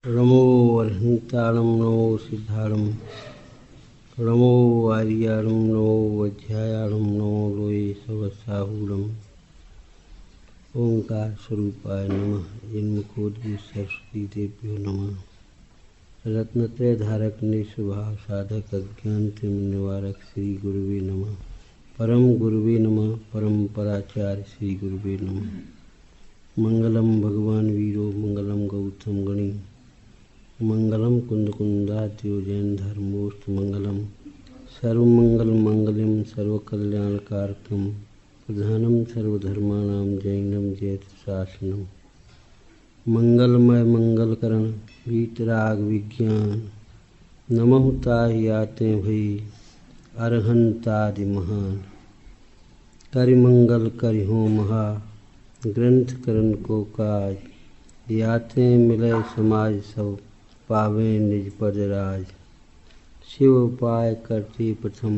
नमो अर्हन्ताणं नमो सिद्धाणं नमो आर्याणं नमो वज्रायाणं नमो लोये सवसाहूणम् ओंकार स्वरूपाय नमः। जन्मकोटि सरस्वती देव्यो नमः। रत्नत्रय धारक निस्वभाव साधक अज्ञान तिम निवारक श्री गुरुवे नमः। परम गुरुवे नमः। परम पराचार्य श्री गुरुवे नमः। मंगलम भगवान वीरो मंगलम गौतम गणी मंगलम कुंदकुंदाद्यो जैन धर्मोस्त मंगलम सर्वमंगल मंगलम सर्वकल्याणकारकम प्रधानम सर्वधर्माणां जैनम जयत शासनम। मंगलमय मंगलकरण वीतराग विज्ञान नमः ताहि आते भई अरहंतादि महान। करि मंगल करि हो महा ग्रंथ करण को काज। याते मिले समाज सब पावे निज पद राज। शिव उपाय करते प्रथम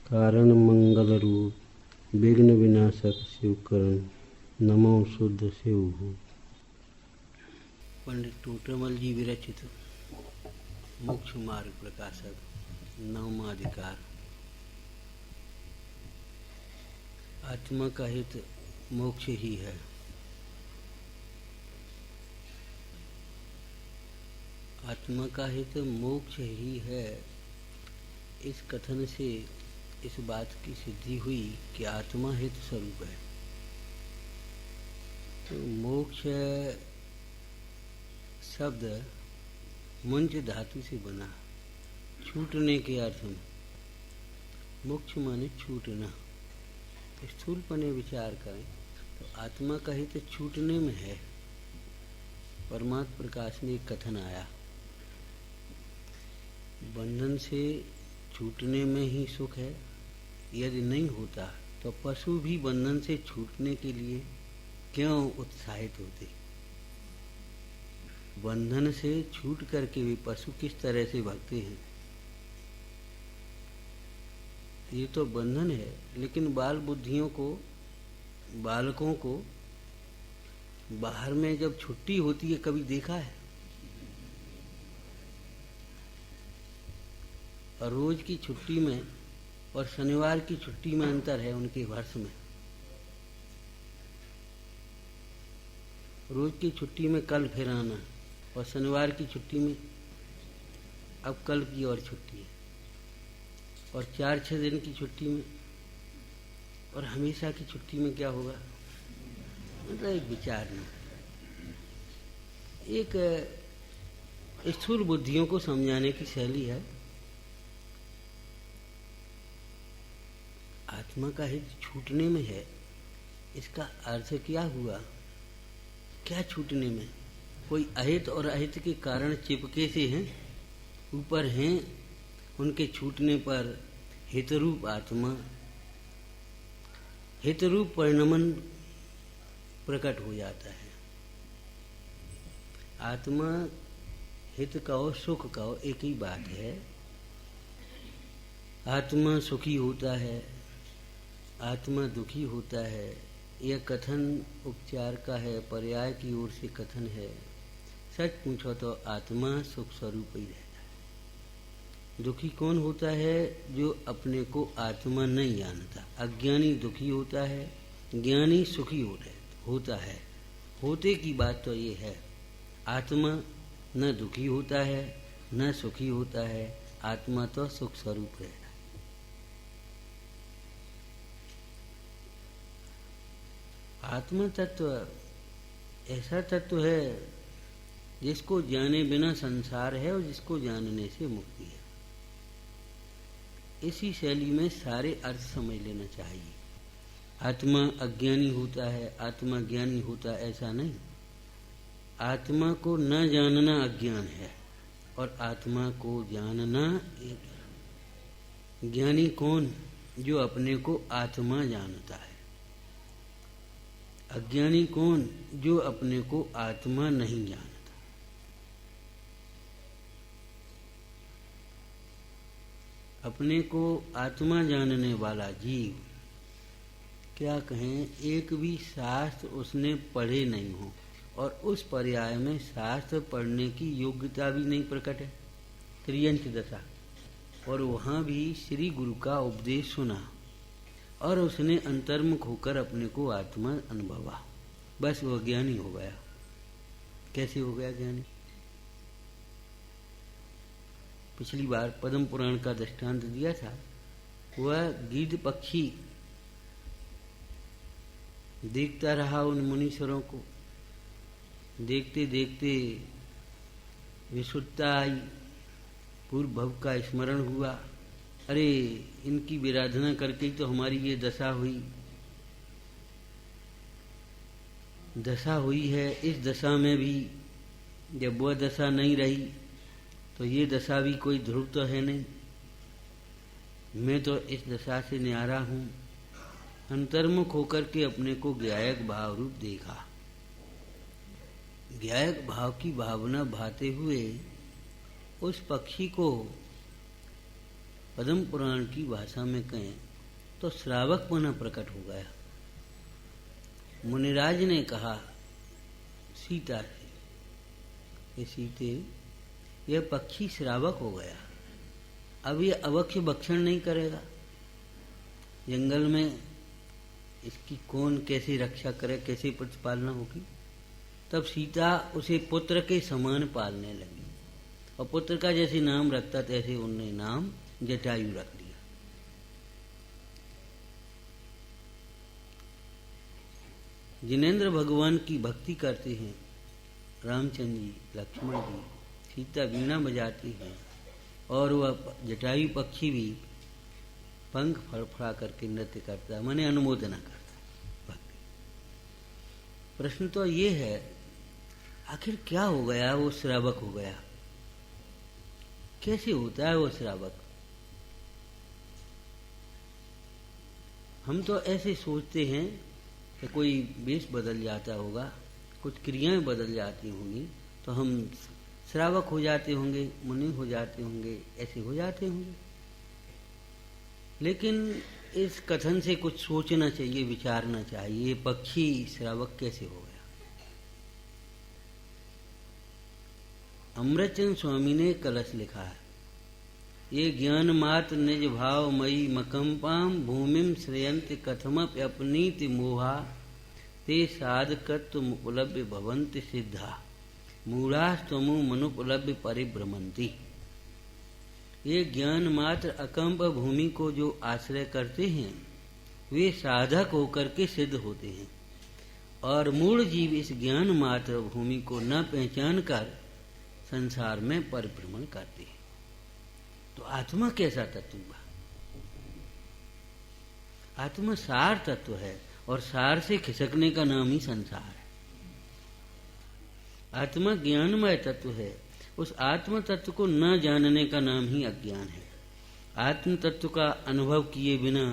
कारण मंगल रूप। विघ्न विनाशक शिव करण नमो शुद्ध शिव हो। पंडित टोटरमल जी विरचित मोक्ष मार्ग प्रकाशक नवमा अधिकार। आत्मा का हित मोक्ष ही है। आत्मा का हित मोक्ष ही है। इस कथन से इस बात की सिद्धि हुई कि आत्मा हित स्वरूप है। तो मोक्ष शब्द मुंज धातु से बना, छूटने के अर्थ में। मोक्ष माने छूटना। स्थूलपने विचार करें तो आत्मा का हित छूटने में है। परमात्म प्रकाश में एक कथन आया, बंधन से छूटने में ही सुख है। यदि नहीं होता तो पशु भी बंधन से छूटने के लिए क्यों उत्साहित होते। बंधन से छूट करके भी पशु किस तरह से भागते हैं। ये तो बंधन है, लेकिन बाल बुद्धियों को, बालकों को बाहर में जब छुट्टी होती है कभी देखा है? और रोज की छुट्टी में और शनिवार की छुट्टी में अंतर है उनके वर्ष में। रोज की छुट्टी में कल फिर आना और शनिवार की छुट्टी में अब कल की और छुट्टी है। और 4-6 दिन की छुट्टी में और हमेशा की छुट्टी में क्या होगा? मतलब एक विचार नहीं। एक स्थूल बुद्धियों को समझाने की शैली है। आत्मा का हित छूटने में है। इसका अर्थ क्या हुआ? क्या छूटने में? कोई अहित और अहित के कारण चिपके से हैं, ऊपर हैं, उनके छूटने पर हितरूप आत्मा, हितरूप परिणमन प्रकट हो जाता है। आत्मा हित कहो सुख कहो एक ही बात है। आत्मा सुखी होता है, आत्मा दुखी होता है। यह कथन उपचार का है, पर्याय की ओर से कथन है। सच पूछो तो आत्मा सुख स्वरूप ही रहता है। दुखी कौन होता है? जो अपने को आत्मा नहीं जानता। अज्ञानी दुखी होता है, ज्ञानी सुखी होता है। होते की बात तो ये है, आत्मा न दुखी होता है न सुखी होता है। आत्मा तो सुख स्वरूप है। आत्मा तत्व ऐसा तत्व है जिसको जाने बिना संसार है और जिसको जानने से मुक्ति है। इसी शैली में सारे अर्थ समझ लेना चाहिए। आत्मा अज्ञानी होता है, आत्मा ज्ञानी होता है, ऐसा नहीं। आत्मा को न जानना अज्ञान है और आत्मा को जानना ज्ञानी कौन? जो अपने को आत्मा जानता है। अज्ञानी कौन? जो अपने को आत्मा नहीं जानता। अपने को आत्मा जानने वाला जीव, क्या कहें, एक भी शास्त्र उसने पढ़े नहीं हो, और उस पर्याय में शास्त्र पढ़ने की योग्यता भी नहीं प्रकट है, त्रियंच दशा। और वहाँ भी श्री गुरु का उपदेश सुना और उसने अंतर्मुख होकर अपने को आत्मा अनुभवा, बस वह ज्ञानी हो गया। कैसे हो गया ज्ञानी? पिछली बार पद्म पुराण का दृष्टांत दिया था। वह गिद्ध पक्षी देखता रहा उन मुनीश्वरों को, देखते देखते विशुद्धता आई, पूर्व भव का स्मरण हुआ। अरे इनकी विराधना करके ही तो हमारी ये दशा हुई है। इस दशा में भी जब वह दशा नहीं रही तो ये दशा भी कोई ध्रुव तो है नहीं। मैं तो इस दशा से न्यारा हूँ। अंतर्मुख होकर के अपने को ज्ञायक भाव रूप देखा। ज्ञायक भाव की भावना भाते हुए उस पक्षी को पद्म पुराण की भाषा में कहें तो श्रावक पुनः प्रकट हो गया। मुनिराज ने कहा सीता से, ये सीते, यह पक्षी श्रावक हो गया, अब ये अवक्ष भक्षण नहीं करेगा। जंगल में इसकी कौन कैसे रक्षा करे, कैसे प्रतिपालना होगी? तब सीता उसे पुत्र के समान पालने लगी और पुत्र का जैसे नाम रखता तैसे उन्होंने नाम जटायु रख दिया। जिनेंद्र भगवान की भक्ति करते हैं रामचंद्र जी, लक्ष्मण जी, सीता वीणा बजाती है और वह जटायु पक्षी भी पंख फड़फड़ा करके नृत्य करता है, माने अनुमोदना करता है भक्ति। प्रश्न तो ये है, आखिर क्या हो गया? वो श्रावक हो गया। कैसे होता है वो श्रावक? हम तो ऐसे सोचते हैं कि कोई वेश बदल जाता होगा, कुछ क्रियाएं बदल जाती होंगी तो हम श्रावक हो जाते होंगे, मुनि हो जाते होंगे, ऐसे हो जाते होंगे। लेकिन इस कथन से कुछ सोचना चाहिए, विचारना चाहिए। ये पक्षी श्रावक कैसे हो गया? अमृतचंद स्वामी ने कलश लिखा है, ये ज्ञान मात्र निज भाव मई मकंपाम भूमिम श्रेयंत कथमप्यपनीति मोहा ते साधकत्व उपलब्ध भवंत सिद्धा मूढ़ास्तमु मनुपलब्ध परिभ्रमंती। ये ज्ञान मात्र अकंप भूमि को जो आश्रय करते हैं वे साधक होकर के सिद्ध होते हैं, और मूढ़ जीव इस ज्ञान मात्र भूमि को न पहचान कर संसार में परिभ्रमण करते हैं। तो आत्मा कैसा तत्व हुआ? आत्मा सार तत्व है और सार से खिसकने का नाम ही संसार है। आत्मा ज्ञानमय तत्व है, उस आत्म तत्व को न जानने का नाम ही अज्ञान है। आत्म तत्व का अनुभव किए बिना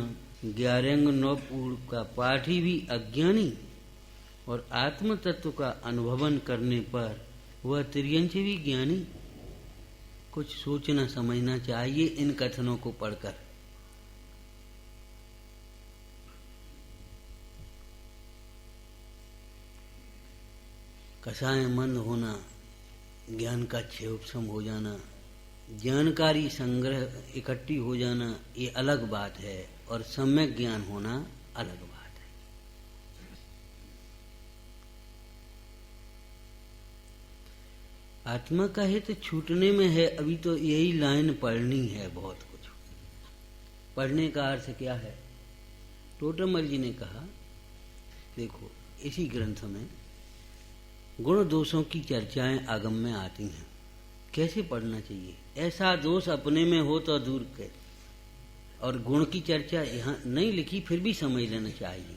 11 नौपूर्ण का पाठी भी अज्ञानी, और आत्म तत्व का अनुभवन करने पर वह त्रियंच भी ज्ञानी। कुछ सोचना समझना चाहिए इन कथनों को पढ़कर। कषाय मंद होना, ज्ञान का क्षयोपशम हो जाना, जानकारी संग्रह इकट्ठी हो जाना, ये अलग बात है, और सम्यक ज्ञान होना अलग बात है। आत्मा का हित छूटने में है। अभी तो यही लाइन पढ़नी है, बहुत कुछ पढ़ने का अर्थ क्या है? टोटमल जी ने कहा, देखो इसी ग्रंथ में गुण दोषों की चर्चाएं आगम में आती हैं। कैसे पढ़ना चाहिए? ऐसा दोष अपने में हो तो दूर कर, और गुण की चर्चा यहाँ नहीं लिखी फिर भी समझ लेना चाहिए।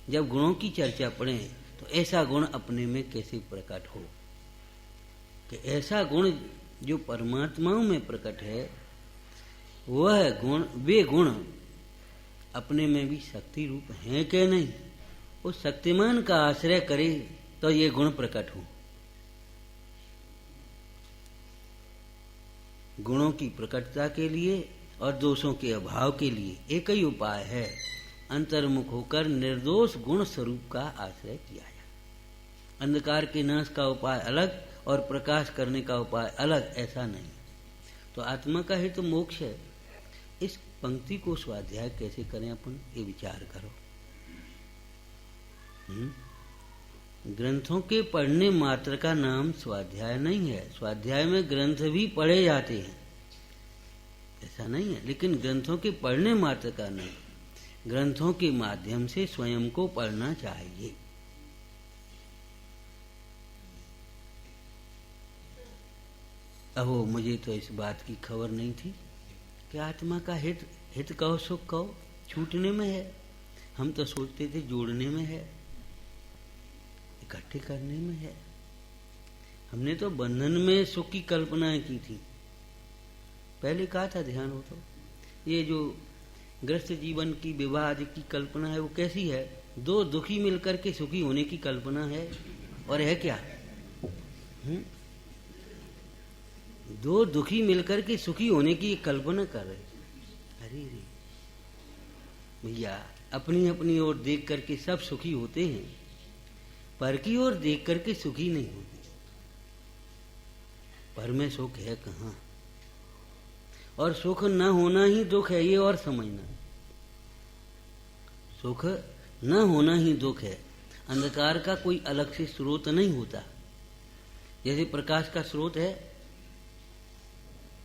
जब गुणों की चर्चा पढ़ें तो ऐसा गुण अपने में कैसे प्रकट हो, कि ऐसा गुण जो परमात्माओं में प्रकट है, वह गुण, वे गुण अपने में भी शक्ति रूप हैं कि नहीं, उस शक्तिमान का आश्रय करे तो ये गुण प्रकट हो। गुणों की प्रकटता के लिए और दोषों के अभाव के लिए एक ही उपाय है, अंतर्मुख होकर निर्दोष गुण स्वरूप का आश्रय किया जाए। अंधकार के नाश का उपाय अलग और प्रकाश करने का उपाय अलग, ऐसा नहीं। तो आत्मा का हेतु मोक्ष है। इस पंक्ति को स्वाध्याय कैसे करें अपन, ये विचार करो। ग्रंथों के पढ़ने मात्र का नाम स्वाध्याय नहीं है। स्वाध्याय में ग्रंथ भी पढ़े जाते हैं, ऐसा नहीं है, लेकिन ग्रंथों के पढ़ने मात्र का नहीं, ग्रंथों के माध्यम से स्वयं को पढ़ना चाहिए। अहो, मुझे तो इस बात की खबर नहीं थी कि आत्मा का हित कहो सुख कहो छूटने में है। हम तो सोचते थे जोड़ने में है, इकट्ठे करने में है। हमने तो बंधन में सुख की कल्पनाएं की थी। पहले कहा था, ध्यान हो तो, ये जो ग्रस्त जीवन की विवाह आदि की कल्पना है वो कैसी है? दो दुखी मिलकर के सुखी होने की कल्पना है। और है क्या? दो दुखी मिलकर के सुखी होने की कल्पना कर रहे। अरे रे भैया, अपनी अपनी ओर देख करके सब सुखी होते हैं, पर की ओर देख करके सुखी नहीं होते। पर में सुख है कहाँ? और सुख न होना ही दुख है, ये और समझना। सुख न होना ही दुख है। अंधकार का कोई अलग से स्रोत नहीं होता। जैसे प्रकाश का स्रोत है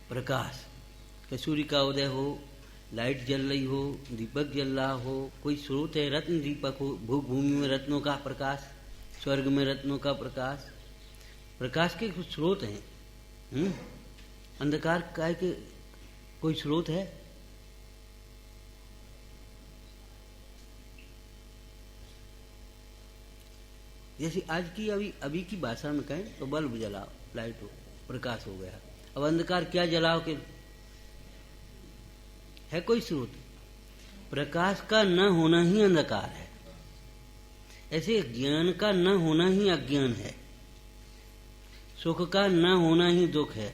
प्रकाश, कि सूर्य का उदय हो, लाइट जल रही हो, दीपक जल रहा हो, कोई स्रोत है, रत्न दीपक हो, भूमि में रत्नों का प्रकाश, स्वर्ग में रत्नों का प्रकाश, प्रकाश के कुछ स्रोत हैं। अंधकार का के कोई स्रोत है? जैसे आज की अभी की भाषा में कहें तो बल्ब जलाओ, लाइट हो, प्रकाश हो गया। अब अंधकार क्या जलाओ के है कोई स्रोत? प्रकाश का न होना ही अंधकार है। ऐसे ज्ञान का न होना ही अज्ञान है। सुख का न होना ही दुख है।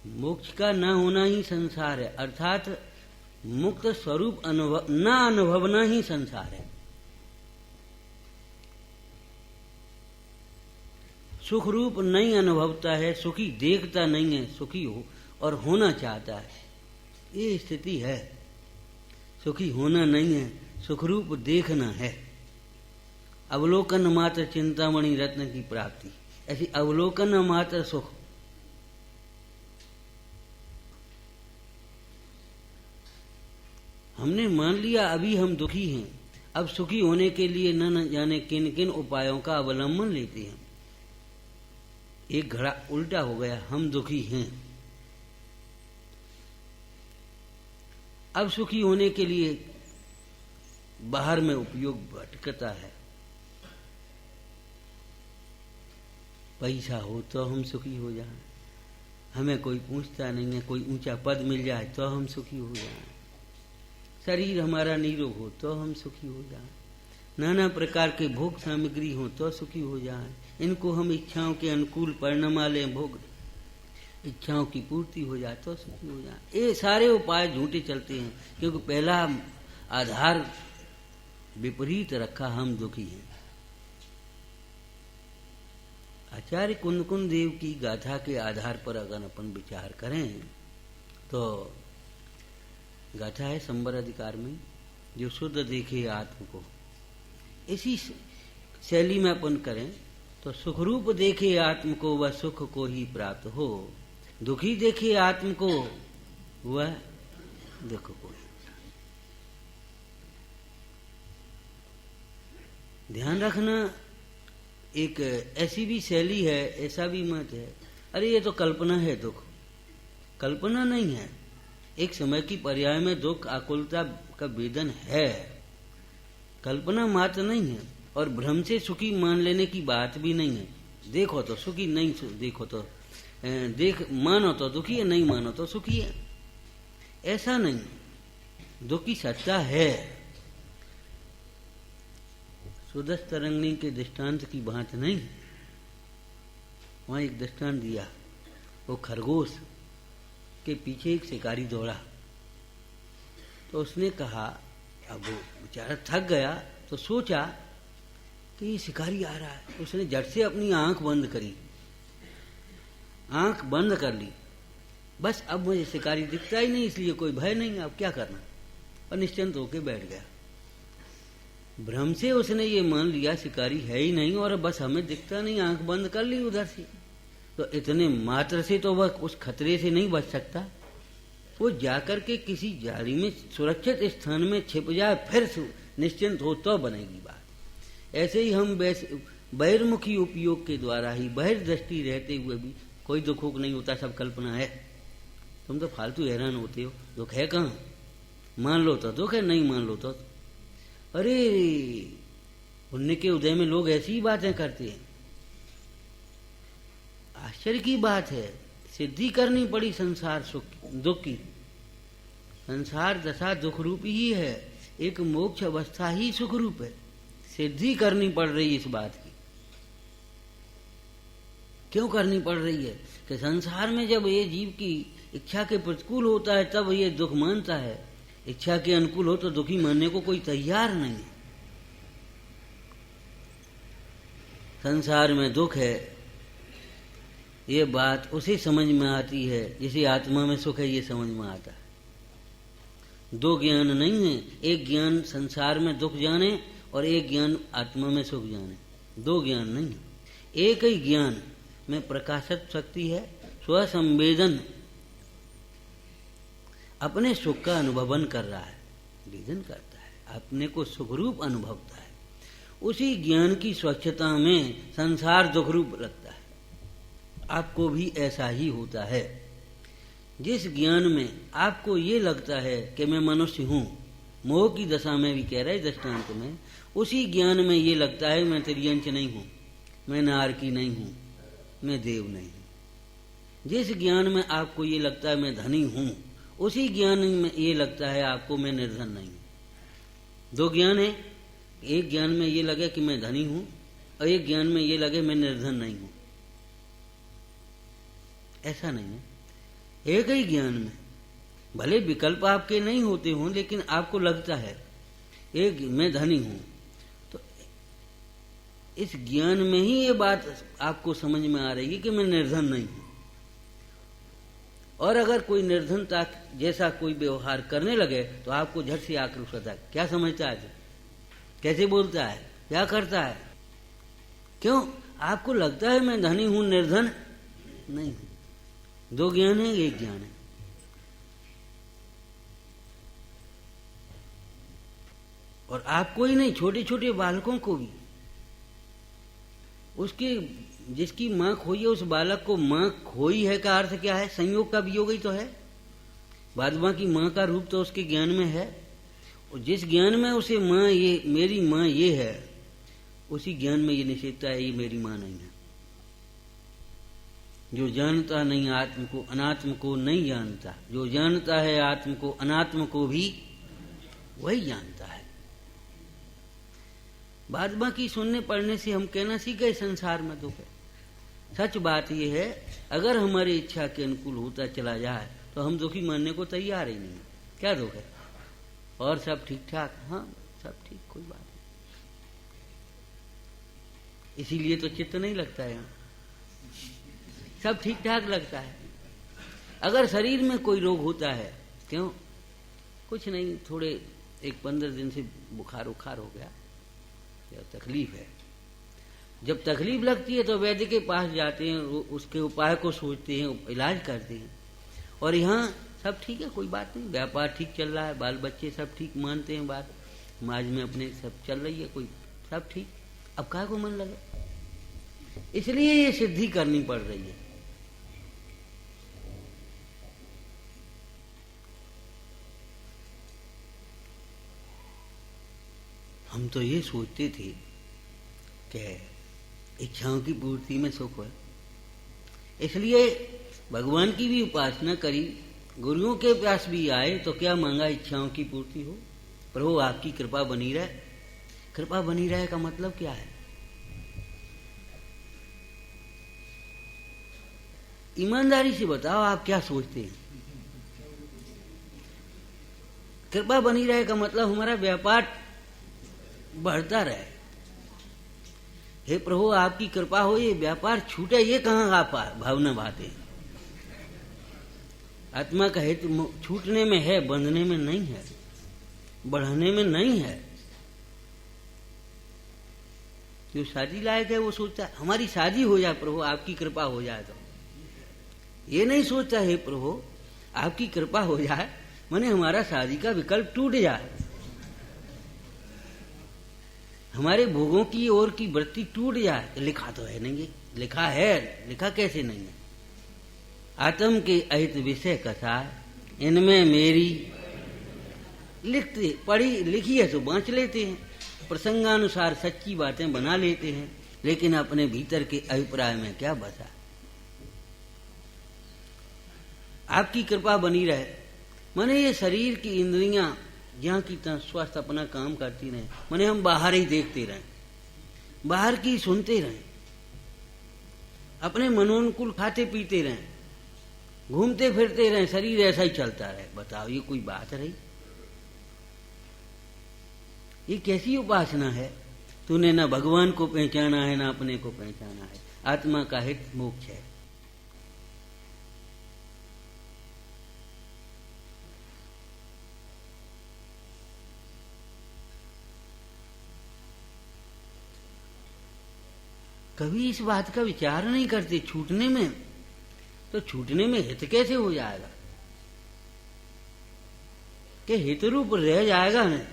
मोक्ष का न होना ही संसार है। अर्थात मुक्त स्वरूप अनुभव न अनुभवना ही संसार है। सुख रूप नहीं अनुभवता है, सुखी देखता नहीं है, सुखी हो और होना चाहता है, ये स्थिति है। सुखी होना नहीं है, सुखरूप देखना है। अवलोकन मात्र चिंतामणि रत्न की प्राप्ति, ऐसी अवलोकन मात्र सुख। हमने मान लिया अभी हम दुखी हैं, अब सुखी होने के लिए न जाने किन किन उपायों का अवलंबन लेते हैं। एक घड़ा उल्टा हो गया, हम दुखी हैं। अब सुखी होने के लिए बाहर में उपयोग भटकता है। पैसा हो तो हम सुखी हो जाएं, हमें कोई पूछता नहीं है, कोई ऊंचा पद मिल जाए तो हम सुखी हो जाएं, शरीर हमारा निरोग हो तो हम सुखी हो जाएं, नाना प्रकार के भोग सामग्री हो तो सुखी हो जाएं, इनको हम इच्छाओं के अनुकूल परिणमा लें, भोग इच्छाओं की पूर्ति हो जाए तो सुखी हो जाए। ये सारे उपाय झूठे चलते हैं, क्योंकि पहला आधार विपरीत रखा, हम दुखी हैं। आचार्य कुंदकुंद देव की गाथा के आधार पर अगर अपन विचार करें तो गाथा है संबर अधिकार में, जो शुद्ध देखे आत्म को। इसी शैली में अपन करें तो सुखरूप देखे आत्म को वह सुख को ही प्राप्त हो, दुखी देखे आत्म को वह दुख को। ध्यान रखना, एक ऐसी भी शैली है, ऐसा भी मत है, अरे ये तो कल्पना है, दुख कल्पना नहीं है। एक समय की पर्याय में दुख आकुलता का वेदन है, कल्पना मात्र नहीं है। और भ्रम से सुखी मान लेने की बात भी नहीं है। देखो तो सुखी, नहीं देखो तो मानो तो दुखी है, नहीं मानो तो सुखी है, ऐसा नहीं। दुख की सत्ता है। सुदस तरंगिणी के दृष्टांत की बात नहीं। वहां एक दृष्टांत दिया, वो खरगोश के पीछे एक शिकारी दौड़ा, तो उसने कहा, अब वो बेचारा थक गया तो सोचा कि ये शिकारी आ रहा है। उसने झट से अपनी आंख बंद करी, आंख बंद कर ली। बस अब मुझे शिकारी दिखता ही नहीं, इसलिए कोई भय नहीं, अब क्या करना, और निश्चिंत होकर बैठ गया। भ्रम से उसने ये मान लिया शिकारी है ही नहीं, और बस हमें दिखता नहीं, आंख बंद कर ली उधर से। तो इतने मात्र से तो वह उस खतरे से नहीं बच सकता। वो जाकर के किसी जाली में सुरक्षित स्थान में छिप जाए, फिर निश्चिंत हो तो बनेगी बात। ऐसे ही हम बहिर्मुखी उपयोग के द्वारा ही बहिर्दृष्टि रहते हुए भी कोई दुख नहीं होता, सब कल्पना है। तुम तो फालतू हैरान होते हो, दुख है कहाँ? मान लो तो दुख है, नहीं मान लो तो अरे पुण्य के उदय में लोग ऐसी ही बातें करते हैं। आश्चर्य की बात है, सिद्धि करनी पड़ी संसार सुख दुख की। संसार दशा दुख रूपी ही है, एक मोक्ष अवस्था ही सुख रूप है। सिद्धि करनी पड़ रही है इस बात की। क्यों करनी पड़ रही है? कि संसार में जब ये जीव की इच्छा के प्रतिकूल होता है तब ये दुख मानता है, इच्छा के अनुकूल हो तो दुखी मानने को कोई तैयार नहीं है। संसार में दुख है, ये बात उसे समझ में आती है जिसे आत्मा में सुख है, ये समझ में आता है। दो ज्ञान नहीं है, एक ज्ञान संसार में दुख जाने और एक ज्ञान आत्मा में सुख जाने, दो ज्ञान नहीं है। एक ही ज्ञान में प्रकाशक शक्ति है, स्वसंवेदन, अपने सुख का अनुभवन कर रहा है, वेदन करता है, अपने को सुखरूप अनुभवता है। उसी ज्ञान की स्वच्छता में संसार दुखरूप लगता है। आपको भी ऐसा ही होता है। जिस ज्ञान में आपको ये लगता है कि मैं मनुष्य हूँ, मोह की दशा में भी कह रहे दृष्टांत में, उसी ज्ञान में ये लगता है मैं तिर्यंच नहीं हूँ, मैं नारकी नहीं हूँ, मैं देव नहीं हूँ। जिस ज्ञान में आपको ये लगता है मैं धनी हूँ, उसी ज्ञान में ये लगता है आपको मैं निर्धन नहीं हूँ। दो ज्ञान है, एक ज्ञान में ये लगे कि मैं धनी हूँ और एक ज्ञान में ये लगे मैं निर्धन नहीं हूँ। ऐसा नहीं है। एक ही ज्ञान में भले विकल्प आपके नहीं होते हों, लेकिन आपको लगता है एक मैं धनी हूँ, तो इस ज्ञान में ही ये बात आपको समझ में आ रही है कि मैं निर्धन नहीं हूँ। और अगर कोई निर्धनता जैसा कोई व्यवहार करने लगे तो आपको झट से आक्रोश होता है, क्या समझता है, कैसे बोलता है, क्या करता है? क्यों? आपको लगता है मैं धनी हूं, निर्धन नहीं हूं। दो ज्ञान है, एक ज्ञान है। और आपको ही नहीं, छोटे छोटे बालकों को भी, उसके जिसकी माँ खोई है उस बालक को माँ खोई है का अर्थ क्या है? संयोग का वियोग ही तो है। बादमा की माँ का रूप तो उसके ज्ञान में है, और जिस ज्ञान में उसे माँ ये मेरी माँ ये है, उसी ज्ञान में ये निषेधता है ये मेरी माँ नहीं है। जो जानता नहीं आत्म को, अनात्म को नहीं जानता। जो जानता है आत्म को, अनात्म को भी वही जानता है। बाद बाकी सुनने पढ़ने से हम कहना सीख गए संसार में दुख है। सच बात यह है, अगर हमारी इच्छा के अनुकूल होता चला जाए तो हम दुखी मानने को तैयार ही नहीं। क्या दुख है? और सब ठीक ठाक? हाँ सब ठीक, कोई बात नहीं। इसीलिए तो चित्त नहीं लगता है, यहाँ सब ठीक ठाक लगता है। अगर शरीर में कोई रोग होता है, क्यों? कुछ नहीं, थोड़े 15 दिन से बुखार उखार हो गया या तकलीफ है। जब तकलीफ लगती है तो वैद्य के पास जाते हैं, उसके उपाय को सोचते हैं, इलाज करते हैं। और यहाँ सब ठीक है, कोई बात नहीं, व्यापार ठीक चल रहा है, बाल बच्चे सब ठीक मानते हैं बात, समाज में अपने सब चल रही है, कोई सब ठीक। अब काहे को मन लगे? इसलिए ये सिद्धि करनी पड़ रही है। हम तो ये सोचते थे कि इच्छाओं की पूर्ति में सुख है, इसलिए भगवान की भी उपासना करी, गुरुओं के पास भी आए तो क्या मांगा? इच्छाओं की पूर्ति हो, प्रभु आपकी कृपा बनी रहे। कृपा बनी रहे का मतलब क्या है? ईमानदारी से बताओ, आप क्या सोचते हैं? कृपा बनी रहे का मतलब हमारा व्यापार बढ़ता रहे, हे प्रभु आपकी कृपा हो, ये व्यापार छूटे, ये कहाँ आप भावना भाते हैं। आत्मा का हित छूटने में है, बंधने में नहीं है, बढ़ने में नहीं है। जो शादी लायक है वो सोचता है हमारी शादी हो जाए प्रभु, आपकी कृपा हो जाए। तो ये नहीं सोचता है प्रभु आपकी कृपा हो जाए माने हमारा शादी का विकल्प टूट जाए, हमारे भोगों की ओर की वृत्ति टूट जाए। लिखा तो है नहीं, लिखा है, लिखा कैसे नहीं है। आत्म के अहित विषय कथा इनमें मेरी लिखते पढ़ी लिखी है तो बांच लेते हैं, प्रसंगानुसार सच्ची बातें बना लेते हैं, लेकिन अपने भीतर के अभिप्राय में क्या बचा। आपकी कृपा बनी रहे माने ये शरीर की इंद्रियां जहां की तहां स्वस्थ अपना काम करती रहे, माने हम बाहर ही देखते रहें, बाहर की सुनते रहें, अपने मनोनुकूल खाते पीते रहें, घूमते फिरते रहें, शरीर ऐसा ही चलता रहे। बताओ ये कोई बात रही? ये कैसी उपासना है? तूने न भगवान को पहचाना है, न अपने को पहचाना है। आत्मा का हित मोक्ष है। कभी इस बात का विचार नहीं करते छूटने में, तो छूटने में हित कैसे हो जाएगा कि हित रूप रह जाएगा नहीं।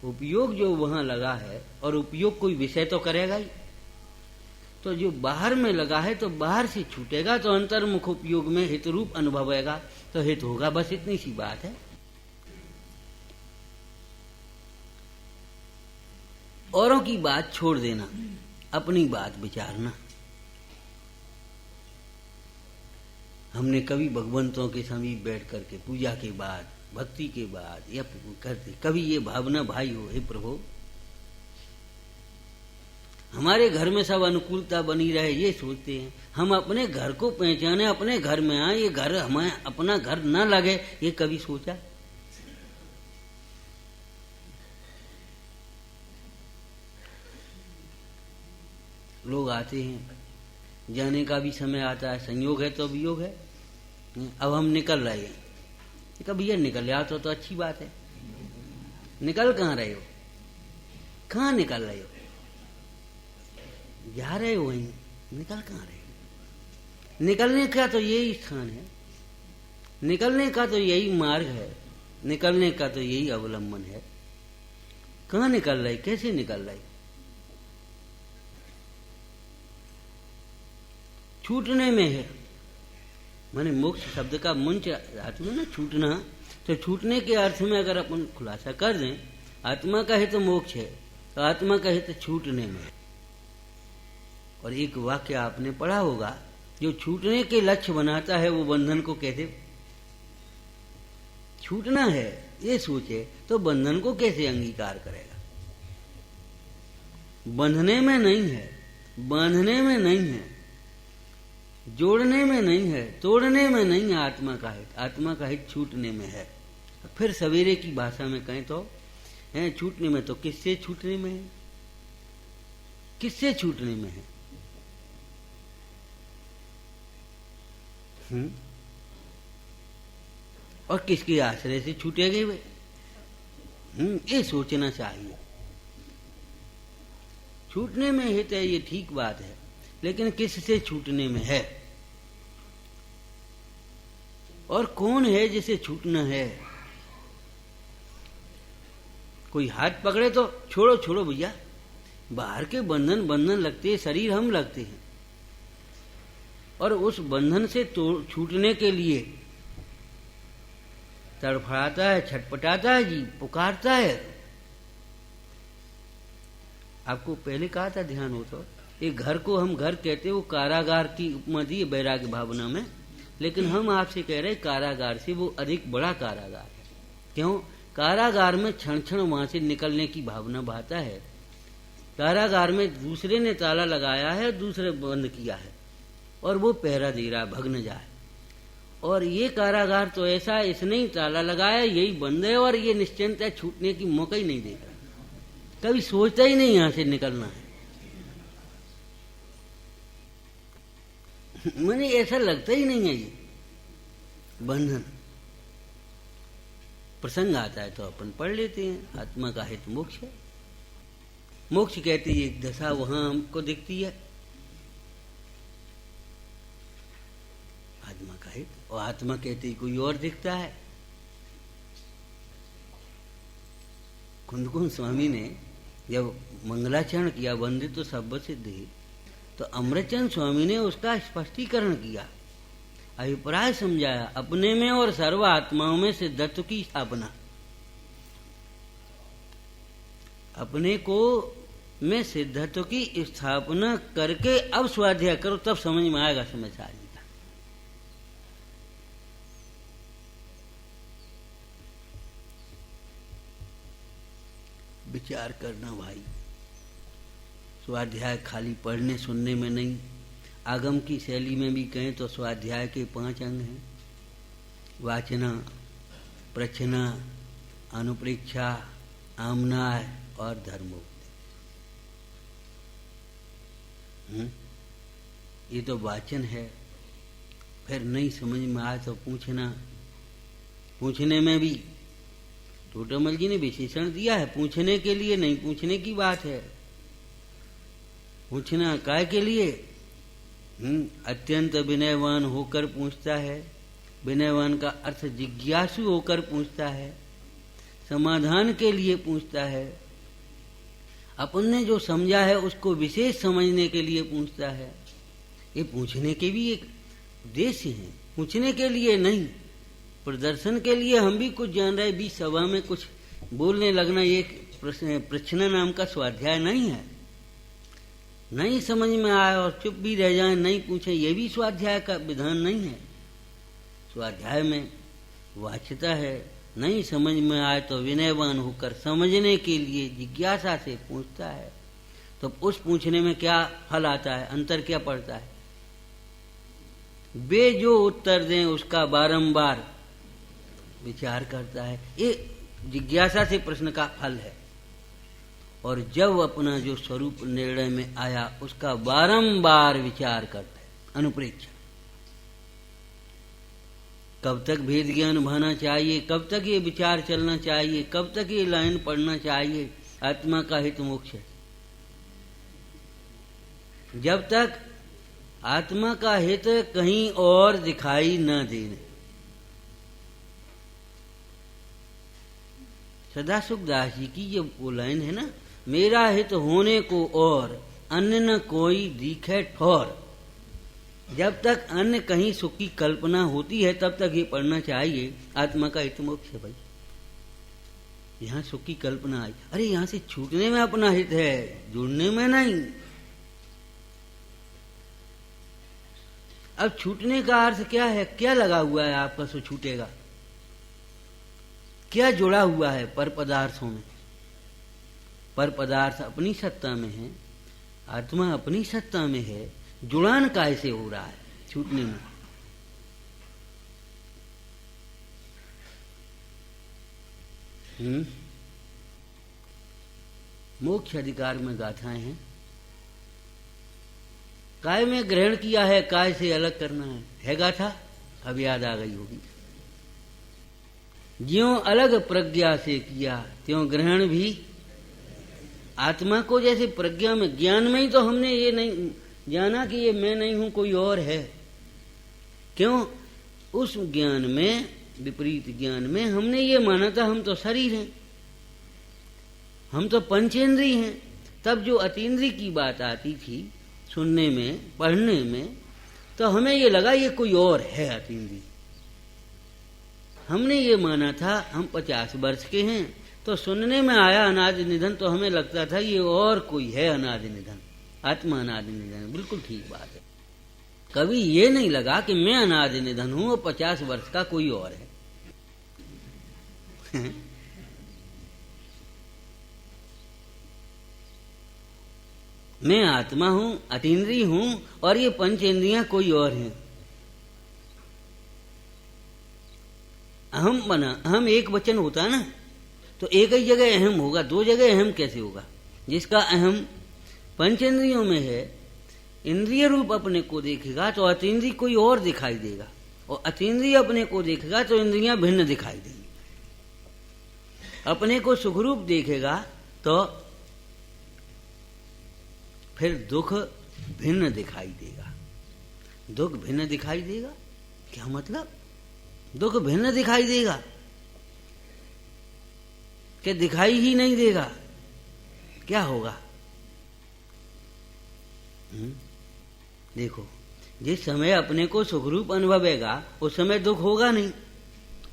उपयोग जो वहां लगा है, और उपयोग कोई विषय तो करेगा ही, तो जो बाहर में लगा है तो बाहर से छूटेगा, तो अंतर्मुख उपयोग में हित रूप अनुभवेगा, तो हित होगा। बस इतनी सी बात है। औरों की बात छोड़ देना, अपनी बात विचारना। हमने कभी भगवंतों के समीप बैठ करके पूजा के बाद, भक्ति के बाद या करते कभी ये भावना भाई हो, हे प्रभु हमारे घर में सब अनुकूलता बनी रहे, ये सोचते हैं। हम अपने घर को पहचाने, अपने घर में आए, ये घर हमें अपना घर न लगे, ये कभी सोचा? लोग आते हैं, जाने का भी समय आता है, संयोग है तो वियोग है। अब हम निकल रहे हैं, कहा भैया निकल जाओ तो अच्छी बात है। निकल कहाँ रहे हो? कहाँ निकल रहे हो? जा रहे हो वहीं, निकल कहाँ रहे हो? निकलने का तो यही स्थान है, निकलने का तो यही मार्ग है, निकलने का तो यही अवलंबन है। कहाँ निकल रहे, कैसे निकल रहे? छूटने में है। माने मोक्ष शब्द का मंच धातु में ना छूटना, तो छूटने के अर्थ में अगर अपन खुलासा कर दें, आत्मा का हित मोक्ष है, तो आत्मा का हित छूटने में है। और एक वाक्य आपने पढ़ा होगा, जो छूटने के लक्ष्य बनाता है वो बंधन को कहते। छूटना है ये सोचे तो बंधन को कैसे अंगीकार करेगा? बंधने में नहीं है, बांधने में नहीं है, जोड़ने में नहीं है, तोड़ने में नहीं है आत्मा का हित। आत्मा का हित छूटने में है। फिर सवेरे की भाषा में कहें तो है छूटने में, तो किससे छूटने में है? किससे छूटने में है? और किसके आश्रय से छूटेगे वे? ये सोचना चाहिए। छूटने में हित है, ये ठीक बात है, लेकिन किससे छूटने में है और कौन है जिसे छूटना है? कोई हाथ पकड़े तो छोड़ो छोड़ो भैया, बाहर के बंधन बंधन लगते हैं, शरीर हम लगते हैं, और उस बंधन से छूटने के लिए तड़फड़ाता है, छटपटाता है, जी पुकारता है। आपको पहले कहा था, ध्यान हो तो, एक घर को हम घर कहते, वो कारागार की उपमा दी वैराग्य भावना में, लेकिन हम आपसे कह रहे कारागार से वो अधिक बड़ा कारागार है। क्यों? कारागार में क्षण क्षण वहां से निकलने की भावना बहाता है। कारागार में दूसरे ने ताला लगाया है, दूसरे बंद किया है, और वो पहरा दे रहा, भग न जाए। और ये कारागार तो ऐसा है, इसने ही ताला लगाया, यही बंद है, और ये निश्चिंत है, छूटने की मौका ही नहीं देता, कभी सोचता ही नहीं यहां से निकलना है। मैंने ऐसा लगता ही नहीं है ये बंधन। प्रसंग आता है तो अपन पढ़ लेते हैं, आत्मा का हित मोक्ष है। मोक्ष कहते ही एक दशा वहां हमको दिखती है, आत्मा का हित, और आत्मा कहते ही कोई और दिखता है। कुंदकुंद स्वामी ने जब मंगलाचरण किया, वंदे तो सब सिद्धि, तो अमृतचंद स्वामी ने उसका स्पष्टीकरण किया, अभिप्राय समझाया, अपने में और सर्व आत्माओं में सिद्धत्व की स्थापना। अपने को में सिद्धत्व की स्थापना करके अब स्वाध्याय करो, तब समझ में आएगा, समझ आ जाएगा। विचार करना भाई, स्वाध्याय खाली पढ़ने सुनने में नहीं। आगम की शैली में भी कहें तो स्वाध्याय के 5 अंग हैं: वाचना, प्रच्छना, अनुप्रेक्षा, आमनाय और धर्मोक्ति। ये तो वाचन है। फिर नहीं समझ में आए तो पूछना। पूछने में भी टोटमल जी ने विशेषण दिया है, पूछने के लिए नहीं, पूछने की बात है। पूछना काय के लिए? अत्यंत विनयवान होकर पूछता है। विनयवान का अर्थ जिज्ञासु होकर पूछता है, समाधान के लिए पूछता है, अपन ने जो समझा है उसको विशेष समझने के लिए पूछता है। ये पूछने के भी एक उद्देश्य है, पूछने के लिए नहीं, प्रदर्शन के लिए हम भी कुछ जान रहे, बीच सभा में कुछ बोलने लगना, ये प्रश्न नाम का स्वाध्याय नहीं है। नहीं समझ में आए और चुप भी रह जाए, नहीं पूछे, ये भी स्वाध्याय का विधान नहीं है। स्वाध्याय में वाच्यता है, नहीं समझ में आए तो विनयवान होकर समझने के लिए जिज्ञासा से पूछता है। तो उस पूछने में क्या फल आता है, अंतर क्या पड़ता है? वे जो उत्तर दें उसका बारंबार विचार करता है, ये जिज्ञासा से प्रश्न का फल है। और जब अपना जो स्वरूप निर्णय में आया उसका बारंबार विचार करता है, अनुप्रेक्षा। कब तक भेद ज्ञान भाना चाहिए, कब तक ये विचार चलना चाहिए, कब तक ये लाइन पढ़ना चाहिए, आत्मा का हित मोक्ष है। जब तक आत्मा का हित कहीं और दिखाई न देने। सदाशिव दास जी की ये वो लाइन है ना, मेरा हित होने को और अन्य न कोई दिखे ठोर। जब तक अन्य कहीं सुख की कल्पना होती है तब तक ये पढ़ना चाहिए, आत्मा का हित मोक्ष है। भाई यहाँ सुख की कल्पना आई, अरे यहाँ से छूटने में अपना हित है, जुड़ने में नहीं। अब छूटने का अर्थ क्या है? क्या लगा हुआ है आपका सो छूटेगा? क्या जुड़ा हुआ है पर पदार्थों में? पर पदार्थ अपनी सत्ता में है, आत्मा अपनी सत्ता में है, जुड़ान कैसे हो रहा है छूटने में? मोक्ष अधिकार में गाथाएं हैं। काय में ग्रहण किया है, काय से अलग करना है गाथा? अब याद आ गई होगी। ज्यों अलग प्रज्ञा से किया त्यों ग्रहण भी। आत्मा को जैसे प्रज्ञा में, ज्ञान में ही तो हमने ये नहीं जाना कि ये मैं नहीं हूं, कोई और है। क्यों? उस ज्ञान में, विपरीत ज्ञान में हमने ये माना था हम तो शरीर हैं, हम तो पंचेंद्रिय हैं। तब जो अतीन्द्रिय की बात आती थी सुनने में, पढ़ने में, तो हमें ये लगा ये कोई और है अतीन्द्रिय। हमने ये माना था हम 50 वर्ष के हैं, तो सुनने में आया अनादि निधन, तो हमें लगता था ये और कोई है अनादि निधन, आत्मा अनादि निधन। बिल्कुल ठीक बात है। कभी ये नहीं लगा कि मैं अनादि निधन हूं और 50 वर्ष का कोई और है। मैं आत्मा हूं, अतीन्द्रिय हूं, और ये पंचेंद्रियां कोई और हैं। अहम बना, अहम एक वचन होता है ना, तो एक ही जगह अहम होगा, दो जगह अहम कैसे होगा? जिसका अहम पंचेंद्रियों में है, इंद्रिय रूप अपने को देखेगा तो अतीन्द्रिय कोई और दिखाई देगा, और अतीन्द्रिय अपने को देखेगा तो इंद्रियां भिन्न दिखाई देंगी। अपने को सुखरूप देखेगा तो फिर दुख भिन्न दिखाई देगा। दुख भिन्न दिखाई देगा क्या मतलब? दुख भिन्न दिखाई देगा कि दिखाई ही नहीं देगा? क्या होगा? देखो, जिस समय अपने को सुखरूप अनुभवेगा उस समय दुख होगा नहीं,